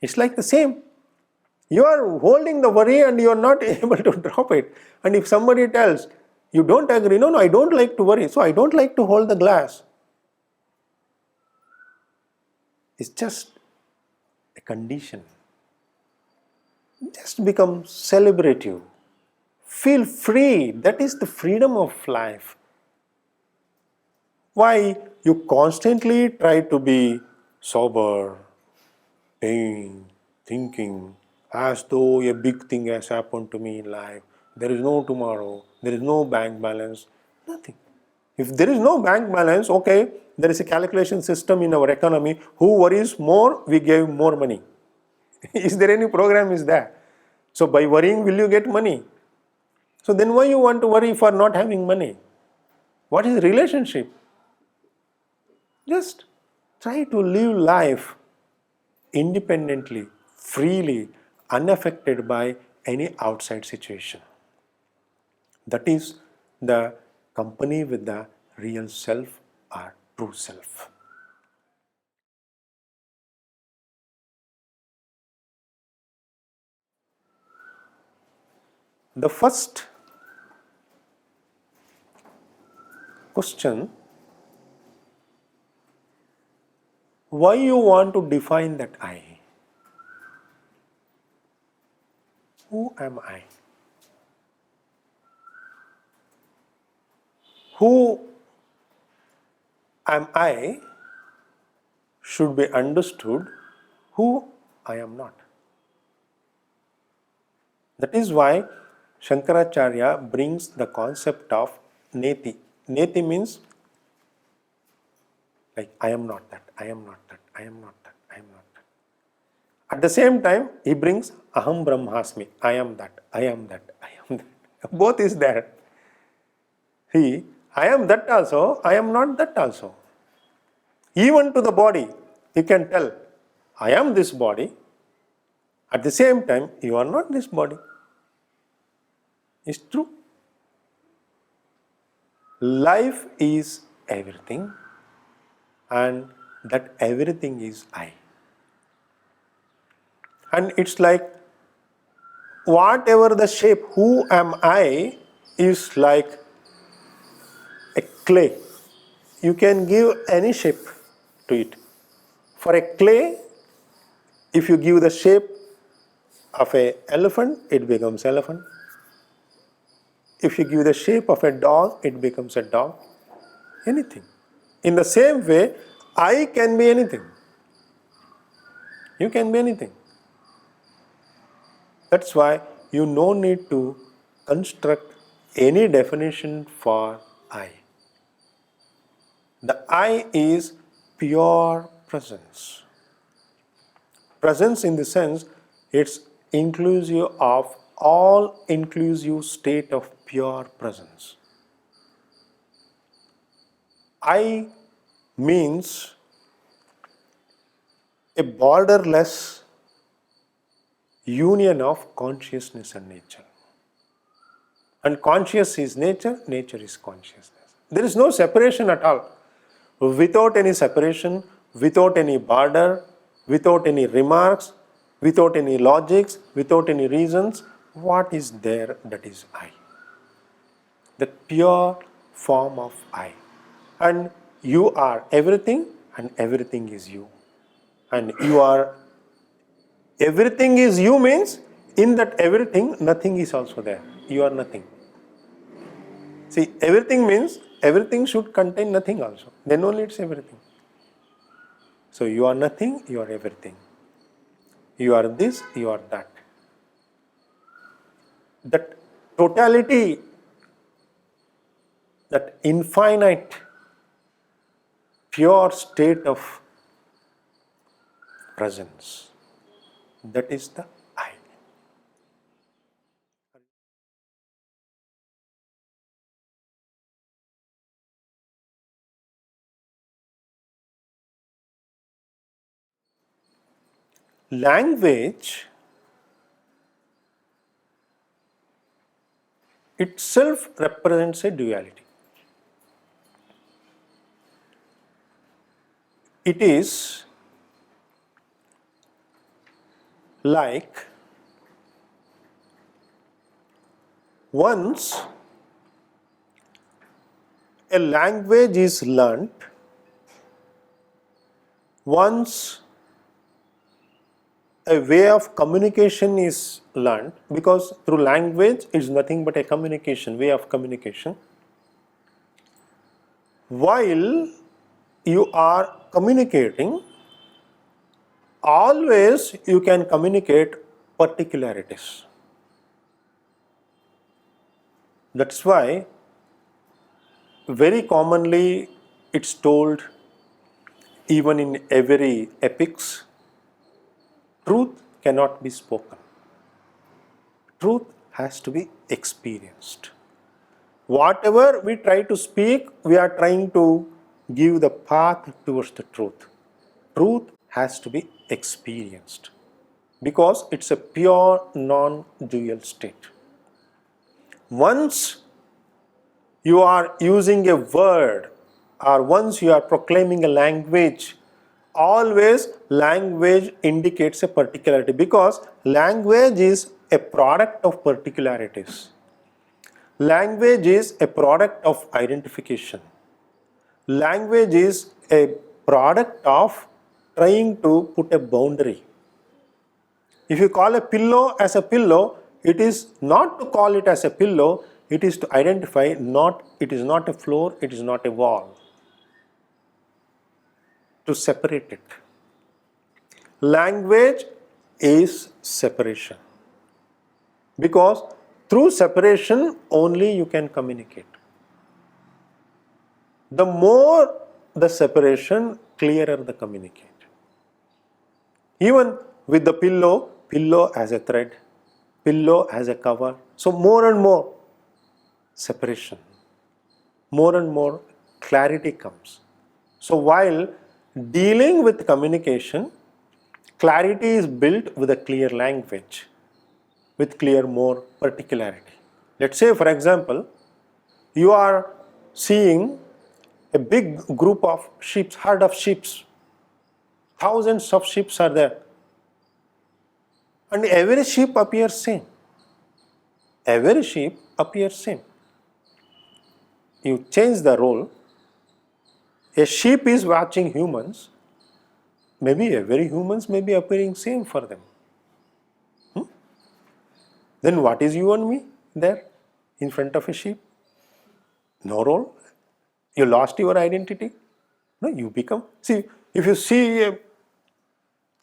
It's like the same. You are holding the worry and you are not able to drop it. And if somebody tells, you don't agree, no, I don't like to worry, so I don't like to hold the glass. It's just a condition. Just become celebrative. Feel free. That is the freedom of life. Why you constantly try to be sober, thinking as though a big thing has happened to me in life. There is no tomorrow. There is no bank balance. Nothing. If there is no bank balance, okay, there is a calculation system in our economy. Who worries more, we give more money. Is there any program is there? So by worrying, will you get money? So then why you want to worry for not having money? What is the relationship? Just try to live life independently, freely, unaffected by any outside situation. That is the company with the real self or true self. The first question, why you want to define that I? Who am I? Who am I should be understood who I am not. That is why Shankaracharya brings the concept of neti. Neti means like I am not that, I am not that, I am not that, I am not that. At the same time, he brings aham brahmasmi, I am that, I am that, I am that. Both is there. I am that also, I am not that also. Even to the body, you can tell, I am this body. At the same time, you are not this body. It's true. Life is everything, and that everything is I. And it's like whatever the shape, who am I, is like a clay. You can give any shape to it. For a clay, if you give the shape of an elephant, it becomes elephant. If you give the shape of a dog, it becomes a dog. Anything. In the same way, I can be anything. You can be anything. That's why you no need to construct any definition for I. The I is pure presence. presence in the sense it's inclusive of all inclusive state of pure presence. I means a borderless union of consciousness and nature. And conscious is nature, nature is consciousness. There is no separation at all. Without any separation, without any border, without any remarks, without any logics, without any reasons, what is there? That is I. The pure form of I. And you are everything and everything is you. And you are, everything is you means in that everything, nothing is also there. You are nothing. See, everything means everything should contain nothing also. Then only it's everything. So you are nothing, you are everything. You are this, you are that. That totality, that infinite, pure state of presence, that is the I. Language itself represents a duality. It is like once a language is learnt, once a way of communication is learned, because through language is nothing but a communication, way of communication. While you are communicating, always you can communicate particularities. That's why very commonly it's told, even in every epics, truth cannot be spoken. Truth has to be experienced. Whatever we try to speak, we are trying to give the path towards the truth. Truth has to be experienced because it's a pure non-dual state. Once you are using a word or once you are proclaiming a language, always language indicates a particularity because language is a product of particularities. Language is a product of identification. Language is a product of trying to put a boundary. If you call a pillow as a pillow, it is not to call it as a pillow, it is to identify it is not a floor, it is not a wall. To separate it. Language is separation. Because through separation only you can communicate. The more the separation, clearer the communication. Even with the pillow, pillow as a thread, pillow as a cover. So more and more separation, more and more clarity comes. So while dealing with communication, clarity is built with a clear language, with clear more particularity. Let's say, for example, you are seeing a big group of sheep, herd of sheep. Thousands of sheep are there. And every sheep appears same. Every sheep appears same. You change the role. A sheep is watching humans. Maybe every humans may be appearing same for them. Then what is you and me there in front of a sheep? No role. You lost your identity. No, you become. See, if you see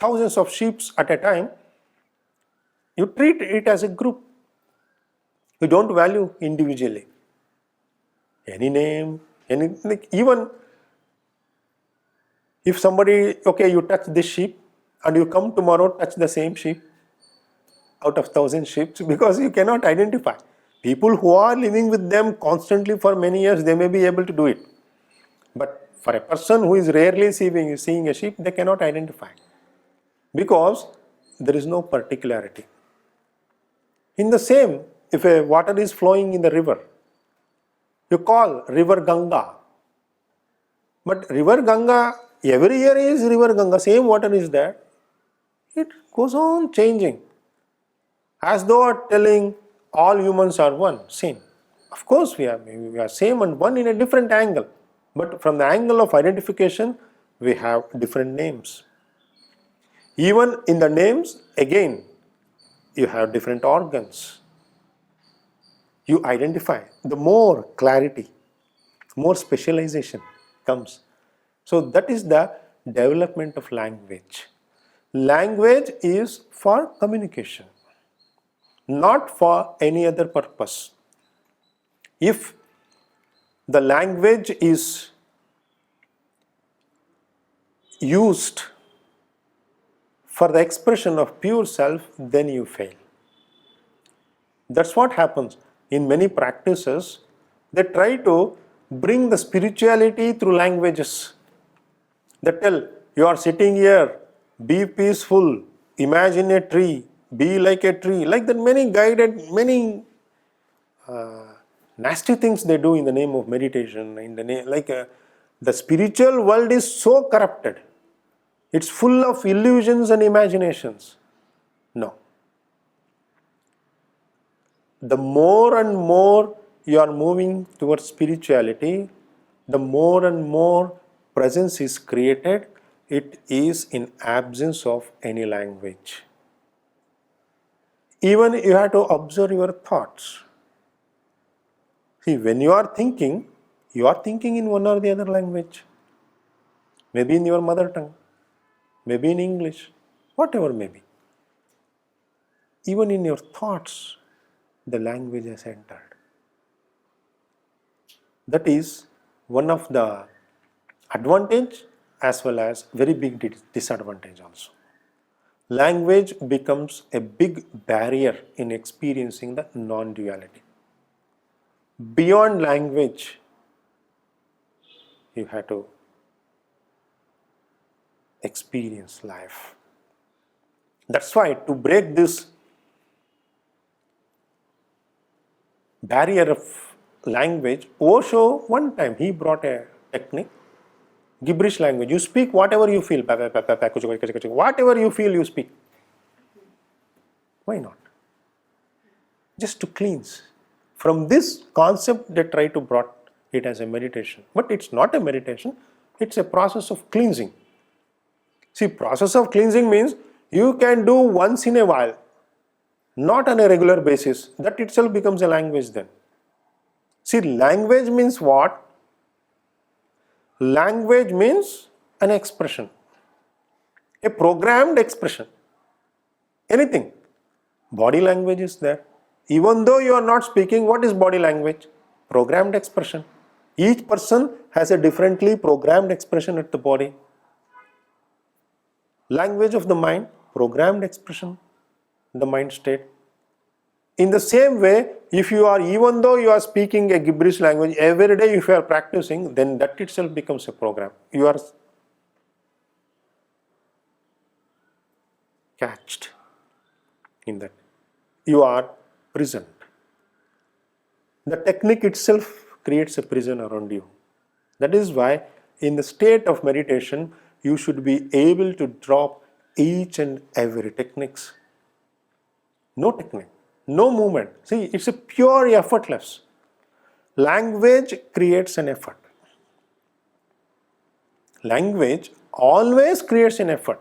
thousands of sheep at a time, you treat it as a group. You don't value individually. Any name, even if somebody, okay, you touch this sheep and you come tomorrow, touch the same sheep out of 1,000 sheep, because you cannot identify. People who are living with them constantly for many years, they may be able to do it. But for a person who is rarely seeing a sheep, they cannot identify, because there is no particularity. In the same, if a water is flowing in the river, you call river Ganga. But river Ganga, every year is river Ganga, same water is there. It goes on changing, as though telling all humans are one, same. Of course we are same and one in a different angle. But from the angle of identification, we have different names. Even in the names, again, you have different organs. You identify. The more clarity, more specialization comes. So that is the development of language. Language is for communication, not for any other purpose. If the language is used for the expression of pure self, then you fail. That's what happens in many practices. They try to bring the spirituality through languages. They tell, you are sitting here, be peaceful, imagine a tree, be like a tree. Like that, many nasty things they do in the name of meditation. The spiritual world is so corrupted. It's full of illusions and imaginations. No. The more and more you are moving towards spirituality, the more and more presence is created. It is in absence of any language. Even you have to observe your thoughts. See, when you are thinking in one or the other language. Maybe in your mother tongue, maybe in English, whatever may be. Even in your thoughts, the language has entered. That is one of the advantage as well as very big disadvantage also. Language becomes a big barrier in experiencing the non-duality. Beyond language, you have to experience life. That's why, to break this barrier of language, Osho, one time he brought a technique, gibberish language. You speak whatever you feel, whatever you feel, you speak. Why not? Just to cleanse. From this concept, they try to bring it as a meditation. But it's not a meditation, it's a process of cleansing. See, process of cleansing means you can do once in a while, not on a regular basis. That itself becomes a language then. See, language means what? Language means an expression, a programmed expression. Anything. Body language is there. Even though you are not speaking, what is body language? Programmed expression. Each person has a differently programmed expression at the body. Language of the mind, programmed expression, the mind state. In the same way, even though you are speaking a gibberish language, every day if you are practicing, then that itself becomes a program. You are catched in that. You are prisoned. The technique itself creates a prison around you. That is why in the state of meditation, you should be able to drop each and every techniques. No technique, no movement. See, it's a pure effortless. Language creates an effort. Language always creates an effort.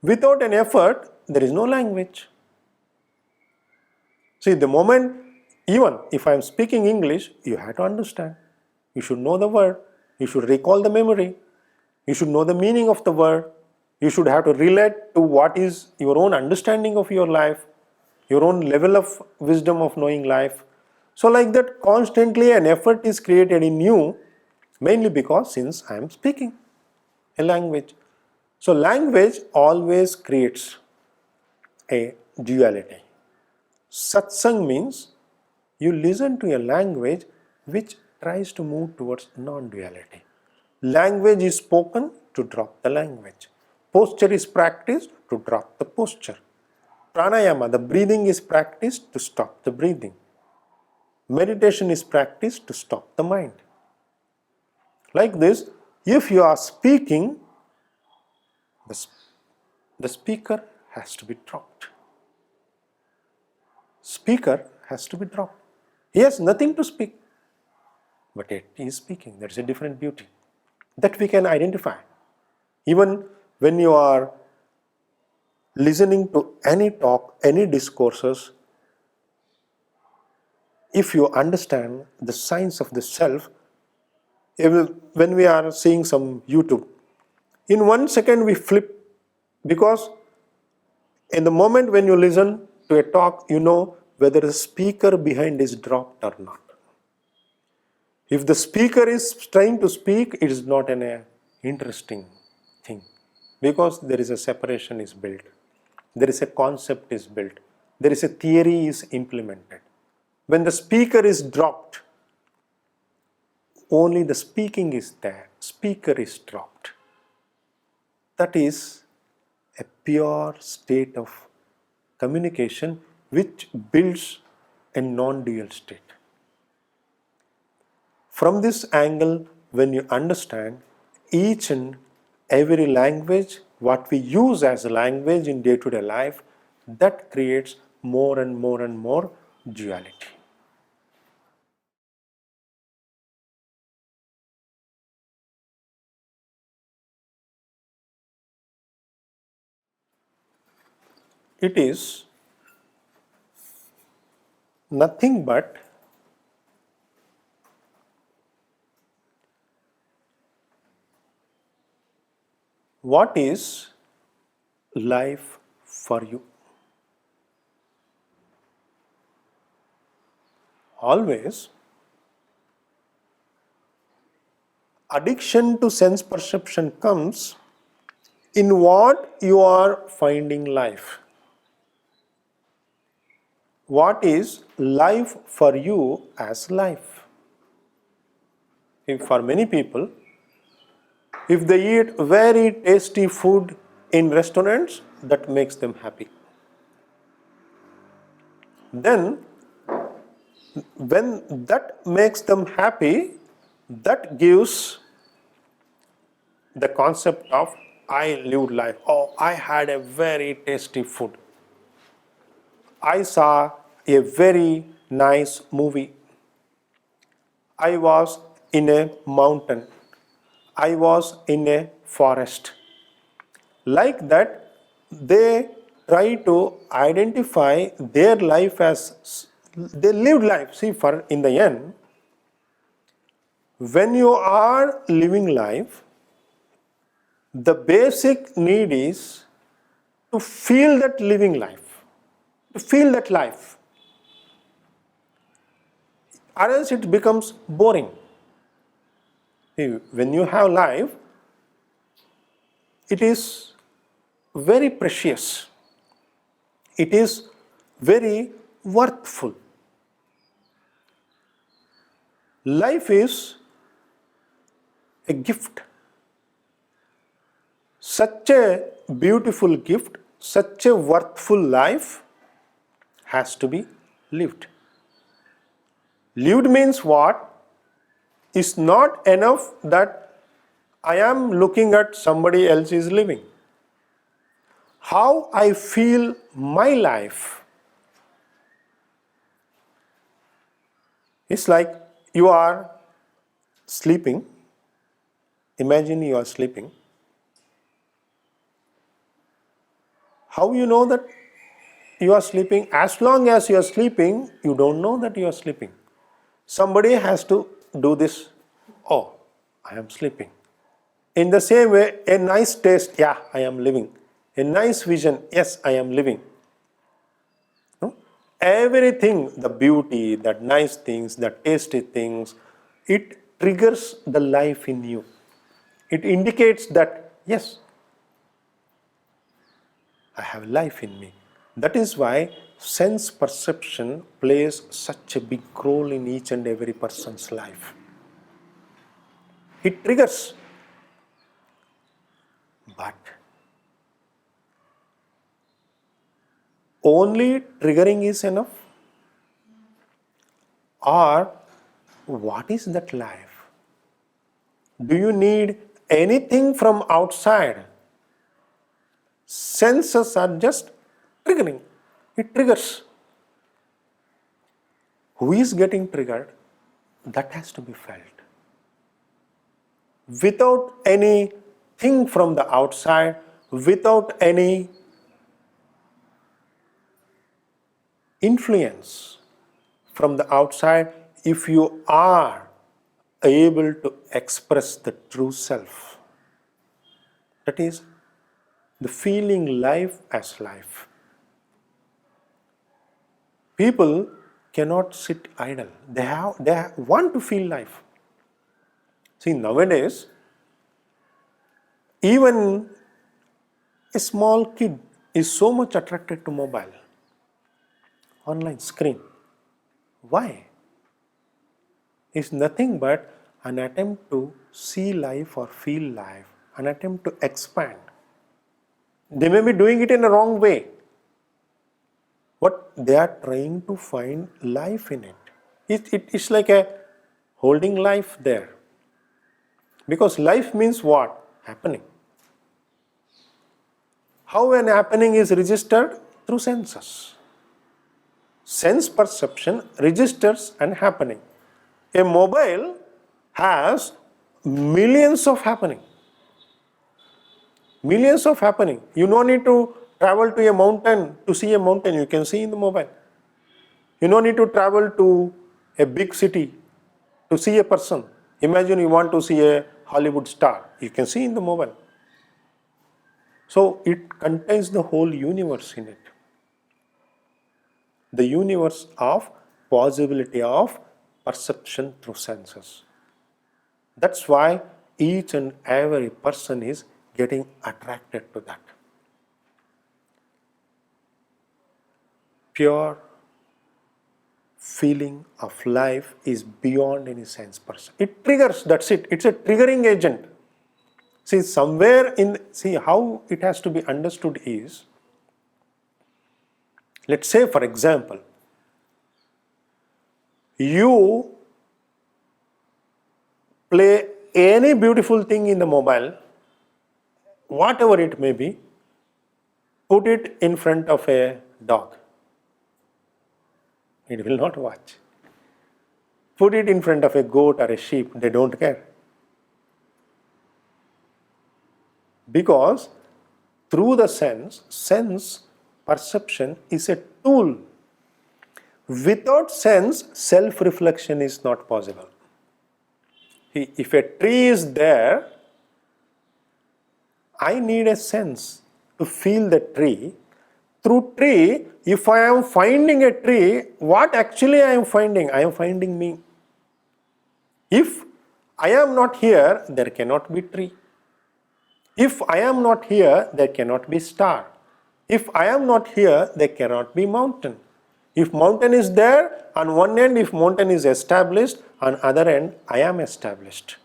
Without an effort, there is no language. See, the moment, even if I am speaking English, you have to understand. You should know the word. You should recall the memory. You should know the meaning of the word. You should have to relate to what is your own understanding of your life, your own level of wisdom of knowing life. So like that, constantly an effort is created in you, mainly because since I am speaking a language. So language always creates a duality. Satsang means you listen to a language which tries to move towards non-duality. Language is spoken to drop the language. Posture is practiced to drop the posture. Pranayama, the breathing is practiced to stop the breathing. Meditation is practiced to stop the mind. Like this, if you are speaking, the speaker has to be dropped. Speaker has to be dropped. He has nothing to speak, but yet he is speaking. There is a different beauty that we can identify. Even when you are listening to any talk, any discourses, if you understand the science of the self, when we are seeing some YouTube, in 1 second we flip, because in the moment when you listen to a talk, you know whether the speaker behind is dropped or not. If the speaker is trying to speak, it is not an interesting thing, because there is a separation is built, there is a concept is built, there is a theory is implemented. When the speaker is dropped, only the speaking is there, speaker is dropped. That is a pure state of communication which builds a non-dual state. From this angle, when you understand each and every language, what we use as a language in day-to-day life, that creates more and more and more duality. It is nothing but what is life for you. Always, addiction to sense perception comes in what you are finding life. What is life for you as life? For many people, if they eat very tasty food in restaurants, that makes them happy. Then, when that makes them happy, that gives the concept of I lived life. Oh, I had a very tasty food. I saw a very nice movie. I was in a mountain. I was in a forest. Like that, they try to identify their life as they lived life. See, for in the end, when you are living life, the basic need is to feel that living life, to feel that life. Or else it becomes boring. When you have life, it is very precious. It is very worthful. Life is a gift. Such a beautiful gift, such a worthful life has to be lived. Lived means what? Is not enough that I am looking at somebody else is living. How I feel my life. It's like you are sleeping. Imagine you are sleeping. How you know that you are sleeping? As long as you are sleeping, you don't know that you are sleeping. Somebody has to do this. Oh, I am sleeping. In the same way, a nice taste, yeah, I am living. A nice vision, yes, I am living. No? Everything, the beauty, the nice things, the tasty things, it triggers the life in you. It indicates that, yes, I have life in me. That is why sense perception plays such a big role in each and every person's life. It triggers, but only triggering is enough? Or what is that life? Do you need anything from outside? Senses are just triggering. It triggers. Who is getting triggered? That has to be felt. Without anything from the outside, without any influence from the outside, if you are able to express the true self, that is the feeling life as life. People cannot sit idle. They want to feel life. See, nowadays, even a small kid is so much attracted to mobile, online screen. Why? It's nothing but an attempt to see life or feel life, an attempt to expand. They may be doing it in a wrong way, but they are trying to find life in it. It's like a holding life there. Because life means what? Happening. How an happening is registered? Through senses. Sense perception registers an happening. A mobile has millions of happening. Millions of happening. You don't need to travel to a mountain to see a mountain. You can see in the mobile. You don't need to travel to a big city to see a person. Imagine you want to see a Hollywood star. You can see in the mobile. So it contains the whole universe in it. The universe of possibility of perception through senses. That's why each and every person is getting attracted to that. Pure feeling of life is beyond any sense perception. It triggers, that's it. It's a triggering agent. See, how it has to be understood is, let's say for example, you play any beautiful thing in the mobile, whatever it may be, put it in front of a dog. It will not watch. Put it in front of a goat or a sheep, they don't care. Because through the sense perception is a tool. Without sense, self-reflection is not possible. If a tree is there, I need a sense to feel the tree. Through tree, if I am finding a tree, what actually I am finding? I am finding me. If I am not here, there cannot be tree. If I am not here, there cannot be star. If I am not here, there cannot be mountain. If mountain is there, on one end, if mountain is established, on other end, I am established.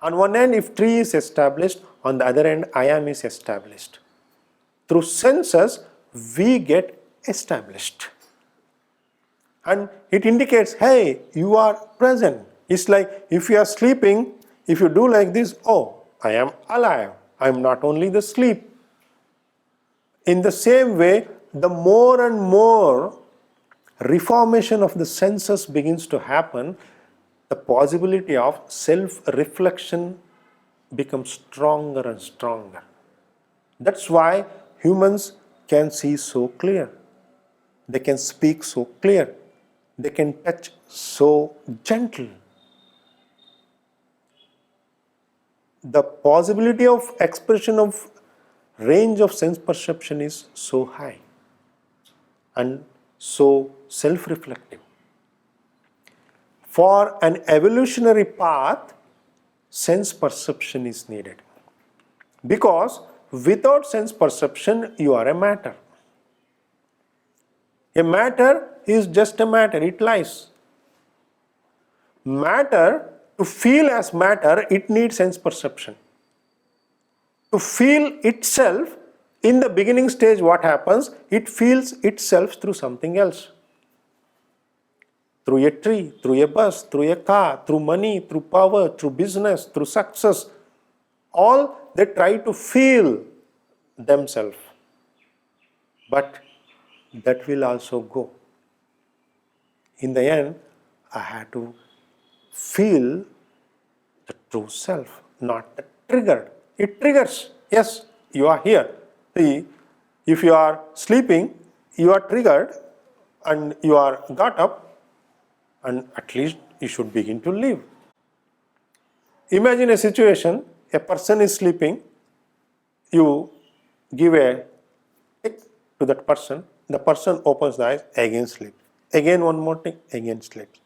On one end, if tree is established, on the other end, I am is established. Through senses, we get established. And it indicates, hey, you are present. It's like if you are sleeping, if you do like this, oh, I am alive. I am not only the sleep. In the same way, the more and more reformation of the senses begins to happen, the possibility of self-reflection becomes stronger and stronger. That's why humans can see so clear. They can speak so clear. They can touch so gentle. The possibility of expression of range of sense perception is so high and so self-reflective. For an evolutionary path, sense perception is needed. Because without sense perception, you are a matter. A matter is just a matter, it lies. Matter, to feel as matter, it needs sense perception. To feel itself, in the beginning stage, what happens? It feels itself through something else. Through a tree, through a bus, through a car, through money, through power, through business, through success. All they try to feel themselves. But that will also go. In the end, I had to feel the true self, not the trigger. It triggers. Yes, you are here. See, if you are sleeping, you are triggered and you are got up, and at least you should begin to live. Imagine a situation, a person is sleeping, you give a tick to that person, the person opens the eyes, again sleeps. Again one more tick, again sleeps.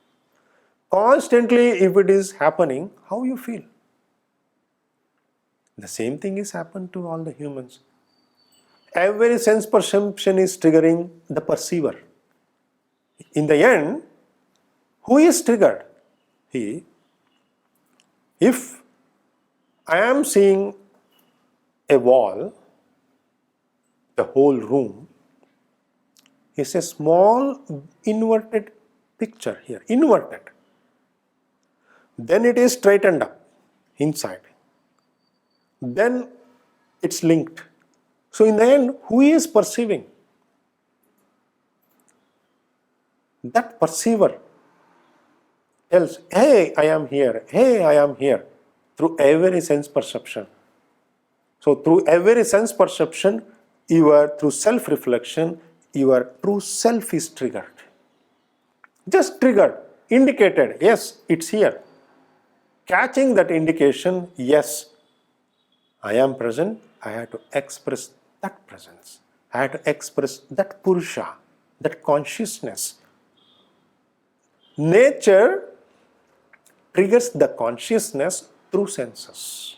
Constantly, if it is happening, how you feel? The same thing is happened to all the humans. Every sense perception is triggering the perceiver. In the end, who is triggered? He. If I am seeing a wall, the whole room is a small inverted picture here, inverted. Then it is straightened up inside. Then it's linked. So in the end, who is perceiving? That perceiver tells, hey, I am here, hey, I am here, through every sense perception. So through every sense perception, through self-reflection, your true self is triggered. Just triggered, indicated, yes, it's here. Catching that indication, yes, I am present, I have to express that presence. I have to express that Purusha, that consciousness. Nature triggers the consciousness through senses.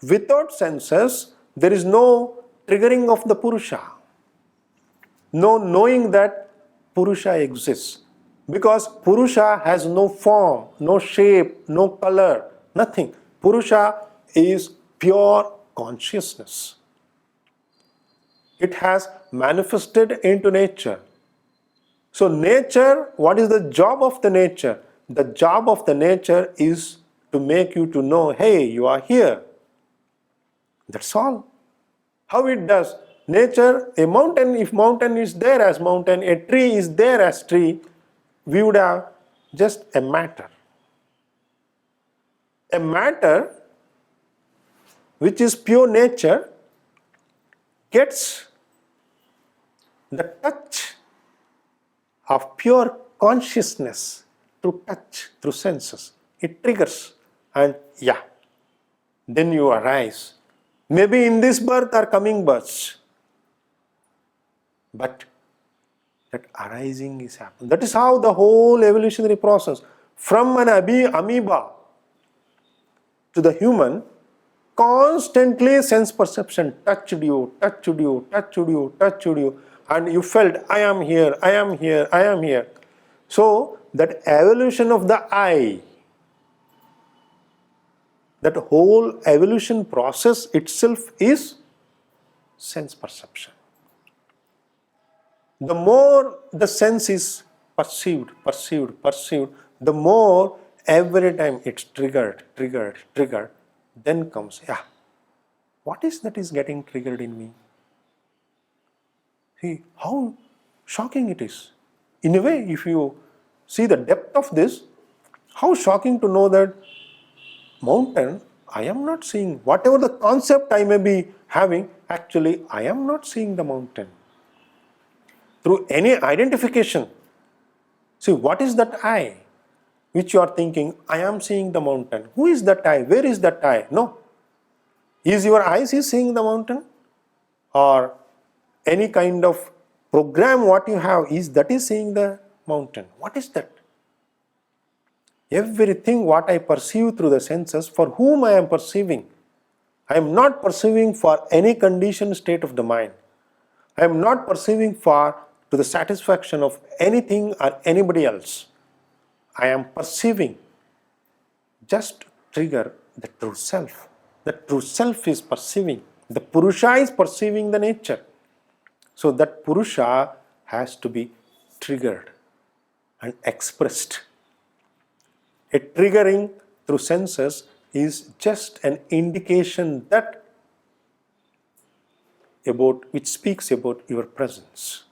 Without senses, there is no triggering of the Purusha. No knowing that Purusha exists. Because Purusha has no form, no shape, no color, nothing. Purusha is pure consciousness. It has manifested into nature. So nature, what is the job of the nature? The job of the nature is to make you to know, hey, you are here. That's all. How it does? Nature, a mountain, if mountain is there as mountain, a tree is there as tree, we would have just a matter. A matter which is pure nature gets the touch of pure consciousness through touch, through senses. It triggers and then you arise. Maybe in this birth or coming births. But that arising is happening. That is how the whole evolutionary process, from an amoeba to the human, constantly sense perception touched you, and you felt, I am here, I am here, I am here. So that evolution of the I, that whole evolution process itself is sense perception. The more the sense is perceived, the more every time it's triggered, then comes, what is that is getting triggered in me? See how shocking it is. In a way, if you see the depth of this, how shocking to know that mountain, I am not seeing. Whatever the concept I may be having, actually I am not seeing the mountain. Through any identification, see what is that I which you are thinking, I am seeing the mountain. Who is that I? Where is that I? No. Is your eyes is seeing the mountain? Or any kind of program what you have is seeing the mountain? What is that? Everything what I perceive through the senses, for whom I am perceiving, I am not perceiving for any conditioned state of the mind. I am not perceiving for to the satisfaction of anything or anybody else. I am perceiving just to trigger the true self. The true self is perceiving. The Purusha is perceiving the nature. So that Purusha has to be triggered and expressed. A triggering through senses is just an indication that which speaks about your presence.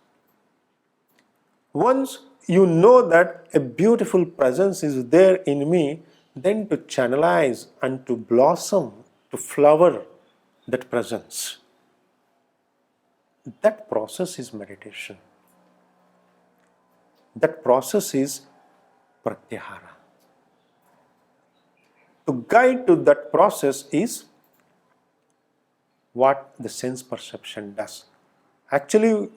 Once you know that a beautiful presence is there in me, then to channelize and to blossom, to flower that presence. That process is meditation. That process is pratyahara. To guide to that process is what the sense perception does. Actually,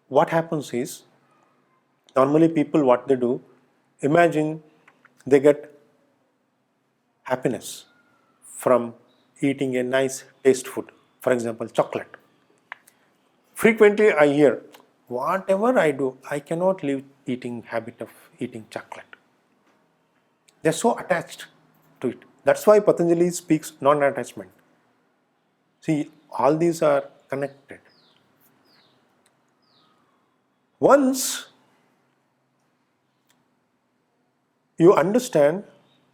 what happens is, normally people what they do, imagine they get happiness from eating a nice taste food, for example chocolate. Frequently I hear, whatever I do, I cannot leave eating habit of eating chocolate. They are so attached to it. That's why Patanjali speaks non-attachment. See, all these are connected. Once you understand,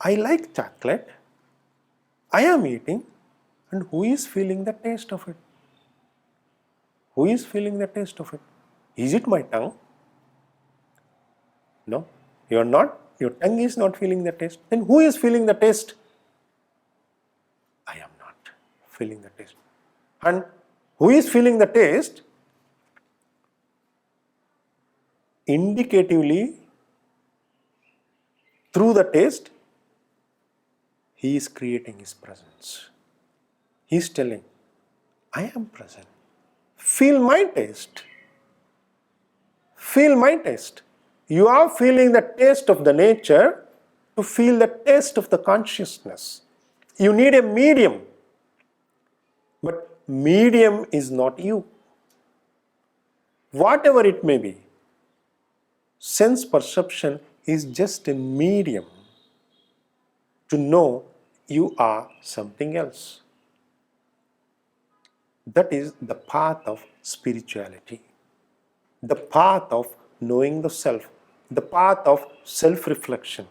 I like chocolate, I am eating, and who is feeling the taste of it? Who is feeling the taste of it? Is it my tongue? No, you are not. Your tongue is not feeling the taste. Then who is feeling the taste? I am not feeling the taste. And who is feeling the taste? Indicatively, through the taste, he is creating his presence. He is telling, I am present. Feel my taste. Feel my taste. You are feeling the taste of the nature to feel the taste of the consciousness. You need a medium. But medium is not you. Whatever it may be, sense perception is just a medium to know you are something else. That is the path of spirituality, the path of knowing the self, the path of self-reflection.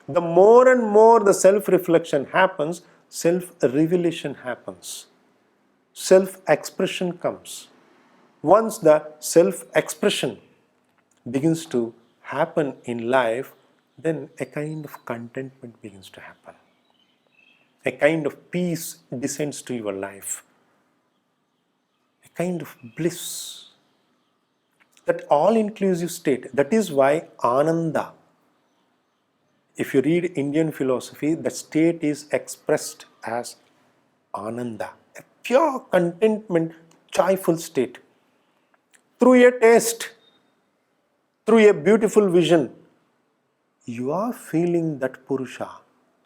The more and more the self-reflection happens, self-revelation happens. Self-expression comes. Once the self-expression begins to happen in life, then a kind of contentment begins to happen. A kind of peace descends to your life. A kind of bliss. That all-inclusive state. That is why Ananda. If you read Indian philosophy, the state is expressed as Ananda. A pure contentment, joyful state. Through a taste, through a beautiful vision, you are feeling that Purusha.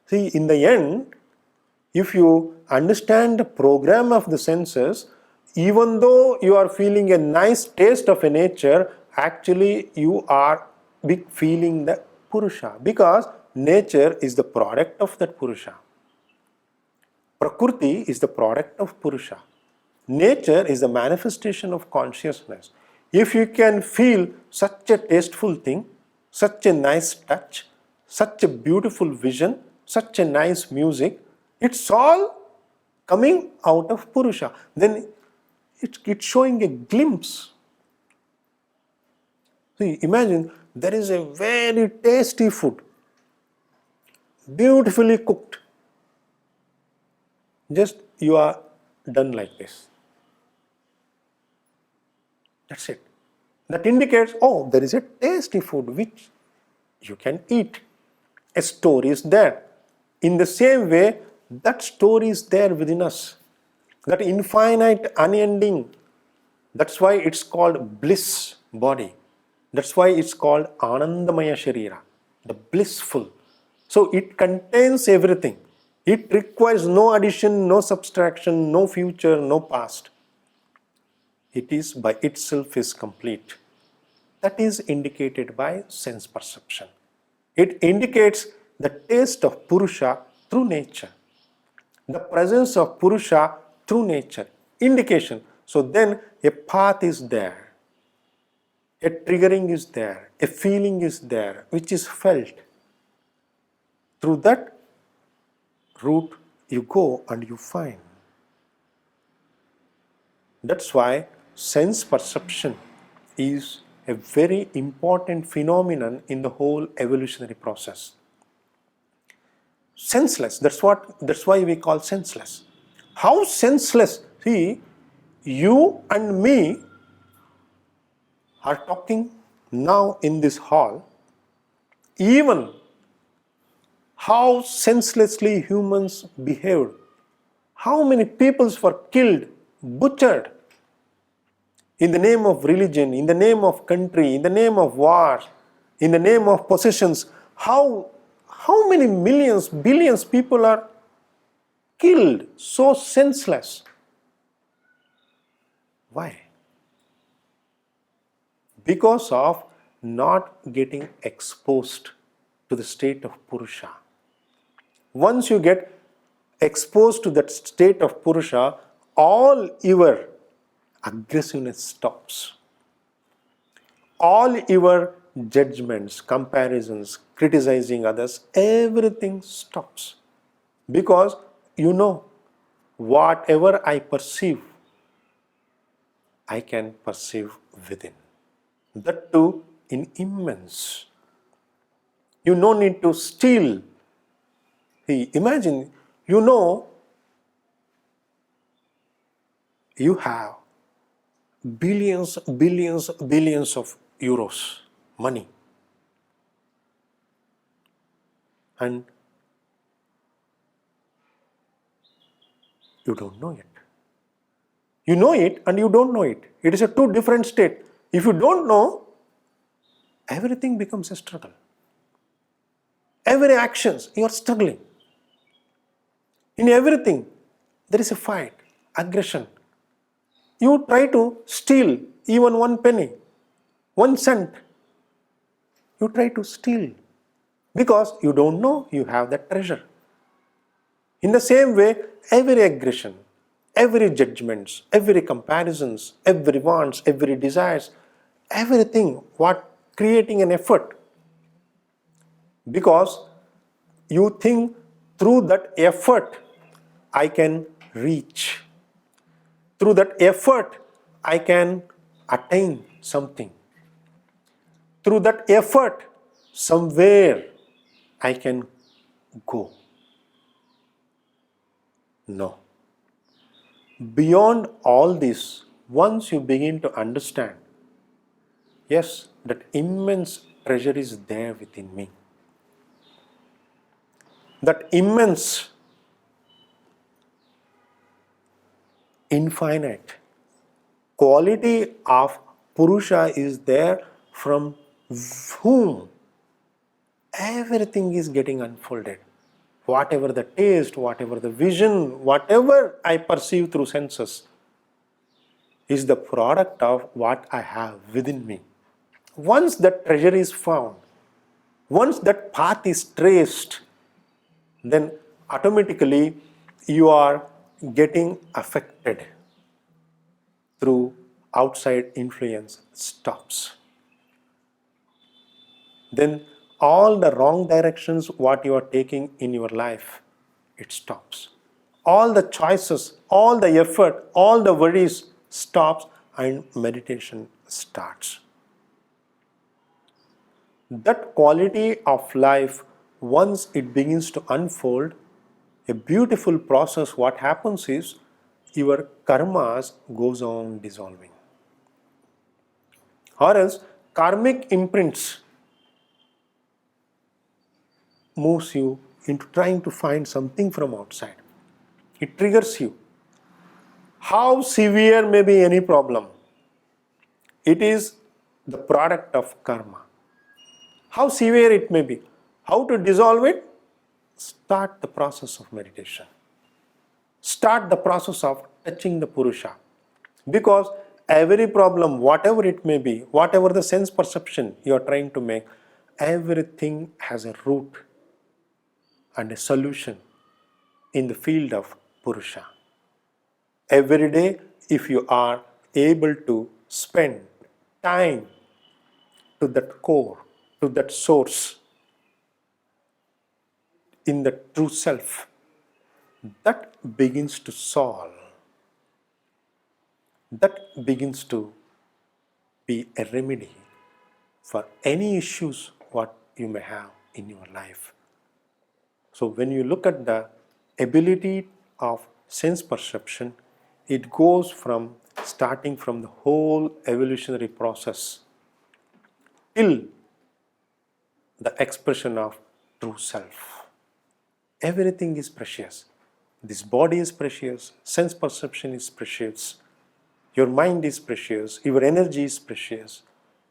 See, in the end, if you understand the program of the senses, even though you are feeling a nice taste of a nature, actually you are feeling the Purusha, because nature is the product of that Purusha. Prakriti is the product of Purusha. Nature is the manifestation of consciousness. If you can feel such a tasteful thing, such a nice touch, such a beautiful vision, such a nice music, it's all coming out of Purusha. Then it's showing a glimpse. See, imagine there is a very tasty food, beautifully cooked. Just you are done like this. That's it. That indicates, oh, there is a tasty food which you can eat. A story is there. In the same way, that story is there within us. That infinite, unending. That's why it's called bliss body. That's why it's called Anandamaya Sharira, the blissful. So it contains everything. It requires no addition, no subtraction, no future, no past. It is by itself is complete. That is indicated by sense perception. It indicates the taste of Purusha through nature, the presence of Purusha through nature, indication. So then a path is there, a triggering is there, a feeling is there, which is felt. Through that route you go and you find. That's why sense perception is a very important phenomenon in the whole evolutionary process. Senseless, that's why we call senseless. How senseless? See, you and me are talking now in this hall. Even how senselessly humans behaved. How many peoples were killed, butchered in the name of religion, in the name of country, in the name of war, in the name of possessions. How many millions, billions people are killed so senseless? Why? Because of not getting exposed to the state of Purusha. Once you get exposed to that state of Purusha, all your aggressiveness stops. All your judgments, comparisons, criticizing others, everything stops. Because you know, whatever I perceive, I can perceive within. That too in immense. You no need to steal. Imagine, you know, you have billions of euros, money. And you don't know it. You know it and you don't know it. It is a two different state. If you don't know, everything becomes a struggle. Every actions, you are struggling. In everything, there is a fight, aggression. You try to steal even 1 penny, 1 cent. You try to steal because you don't know you have that treasure. In the same way, every aggression, every judgments, every comparisons, every wants, every desires, everything, what creating an effort. Because you think through that effort, I can reach. Through that effort, I can attain something. Through that effort, somewhere I can go. No. Beyond all this, once you begin to understand, yes, that immense treasure is there within me. That immense, infinite quality of Purusha is there from whom everything is getting unfolded. Whatever the taste, whatever the vision, whatever I perceive through senses is the product of what I have within me. Once that treasure is found, once that path is traced, then automatically you are getting affected through outside influence stops. Then all the wrong directions what you are taking in your life, it stops. All the choices, all the effort, all the worries stops and meditation starts. That quality of life, once it begins to unfold, a beautiful process, what happens is your karmas goes on dissolving. Or else karmic imprints moves you into trying to find something from outside. It triggers you. How severe may be any problem, it is the product of karma. How severe it may be. How to dissolve it? start the process of meditation. Start the process of touching the Purusha. Because every problem, whatever it may be, whatever the sense perception you are trying to make, everything has a root and a solution in the field of Purusha. Every day, if you are able to spend time to that core, to that source, in the true self, that begins to solve, that begins to be a remedy for any issues what you may have in your life. So when you look at the ability of sense perception, it goes from starting from the whole evolutionary process till the expression of true self. Everything is precious. This body is precious, sense perception is precious, your mind is precious, your energy is precious,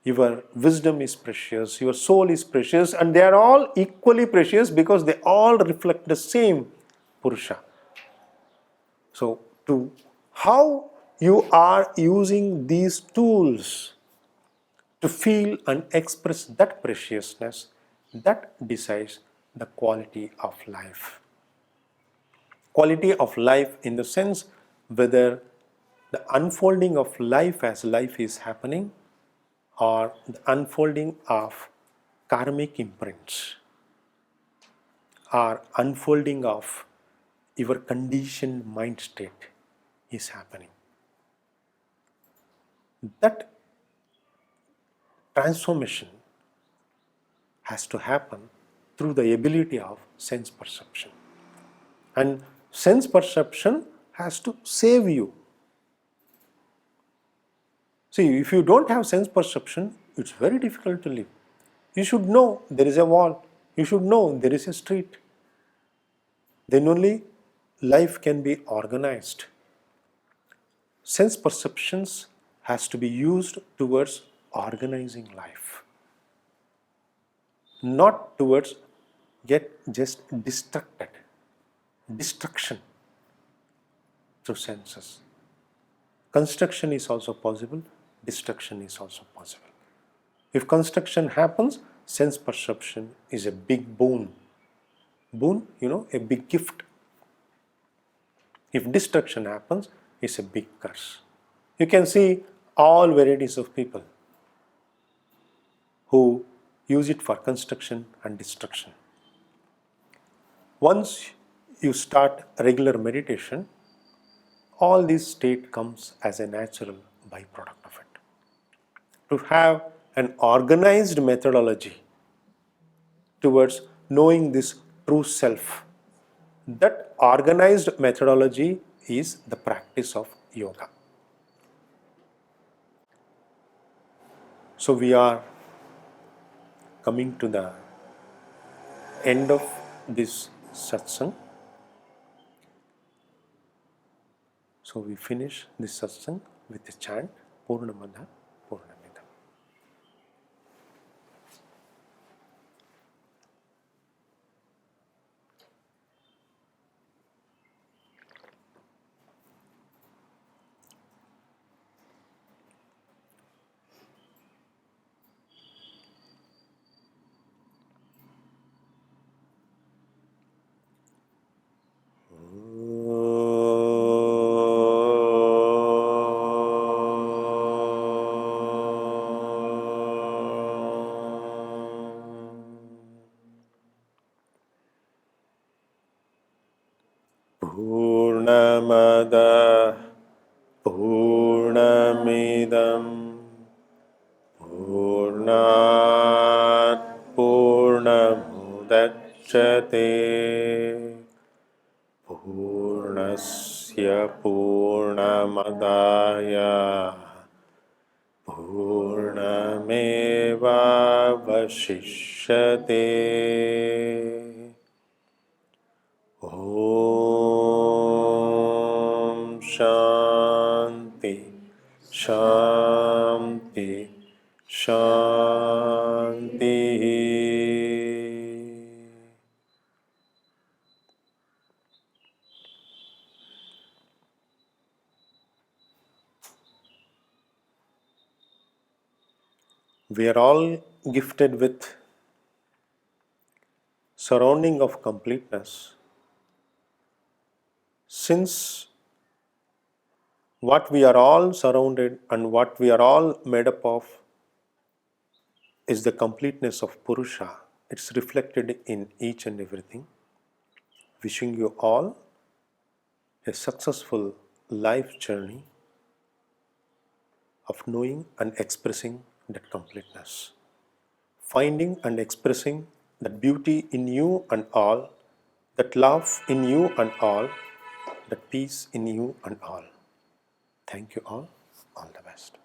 your wisdom is precious, your soul is precious, and they are all equally precious because they all reflect the same Purusha. So, to how you are using these tools to feel and express that preciousness, that decides the quality of life. Quality of life in the sense whether the unfolding of life as life is happening or the unfolding of karmic imprints or unfolding of your conditioned mind state is happening. That transformation has to happen through the ability of sense perception. And sense perception has to save you. See, if you don't have sense perception, it's very difficult to live. You should know there is a wall. You should know there is a street. Then only life can be organized. Sense perceptions has to be used towards organizing life, not towards get just distracted. Destruction through senses. Construction is also possible, destruction is also possible. If construction happens, sense perception is a big boon. Boon, a big gift. If destruction happens, it's a big curse. You can see all varieties of people who use it for construction and destruction. Once you start regular meditation, all this state comes as a natural byproduct of it. To have an organized methodology towards knowing this true self, that organized methodology is the practice of yoga. So we are coming to the end of this satsang. So we finish this satsang with the chant Purnamada Purnamidam. Purnamada Purnamidam Purnat Purnamudachyate Purnasya Purnamadaya Purnamevavashishyate. Om Shanti Shanti Shanti. We are all gifted with surrounding of completeness. Since what we are all surrounded and what we are all made up of is the completeness of Purusha, it's reflected in each and everything. Wishing you all a successful life journey of knowing and expressing that completeness. Finding and expressing that beauty in you and all, that love in you and all, that peace in you and all. Thank you all. All the best.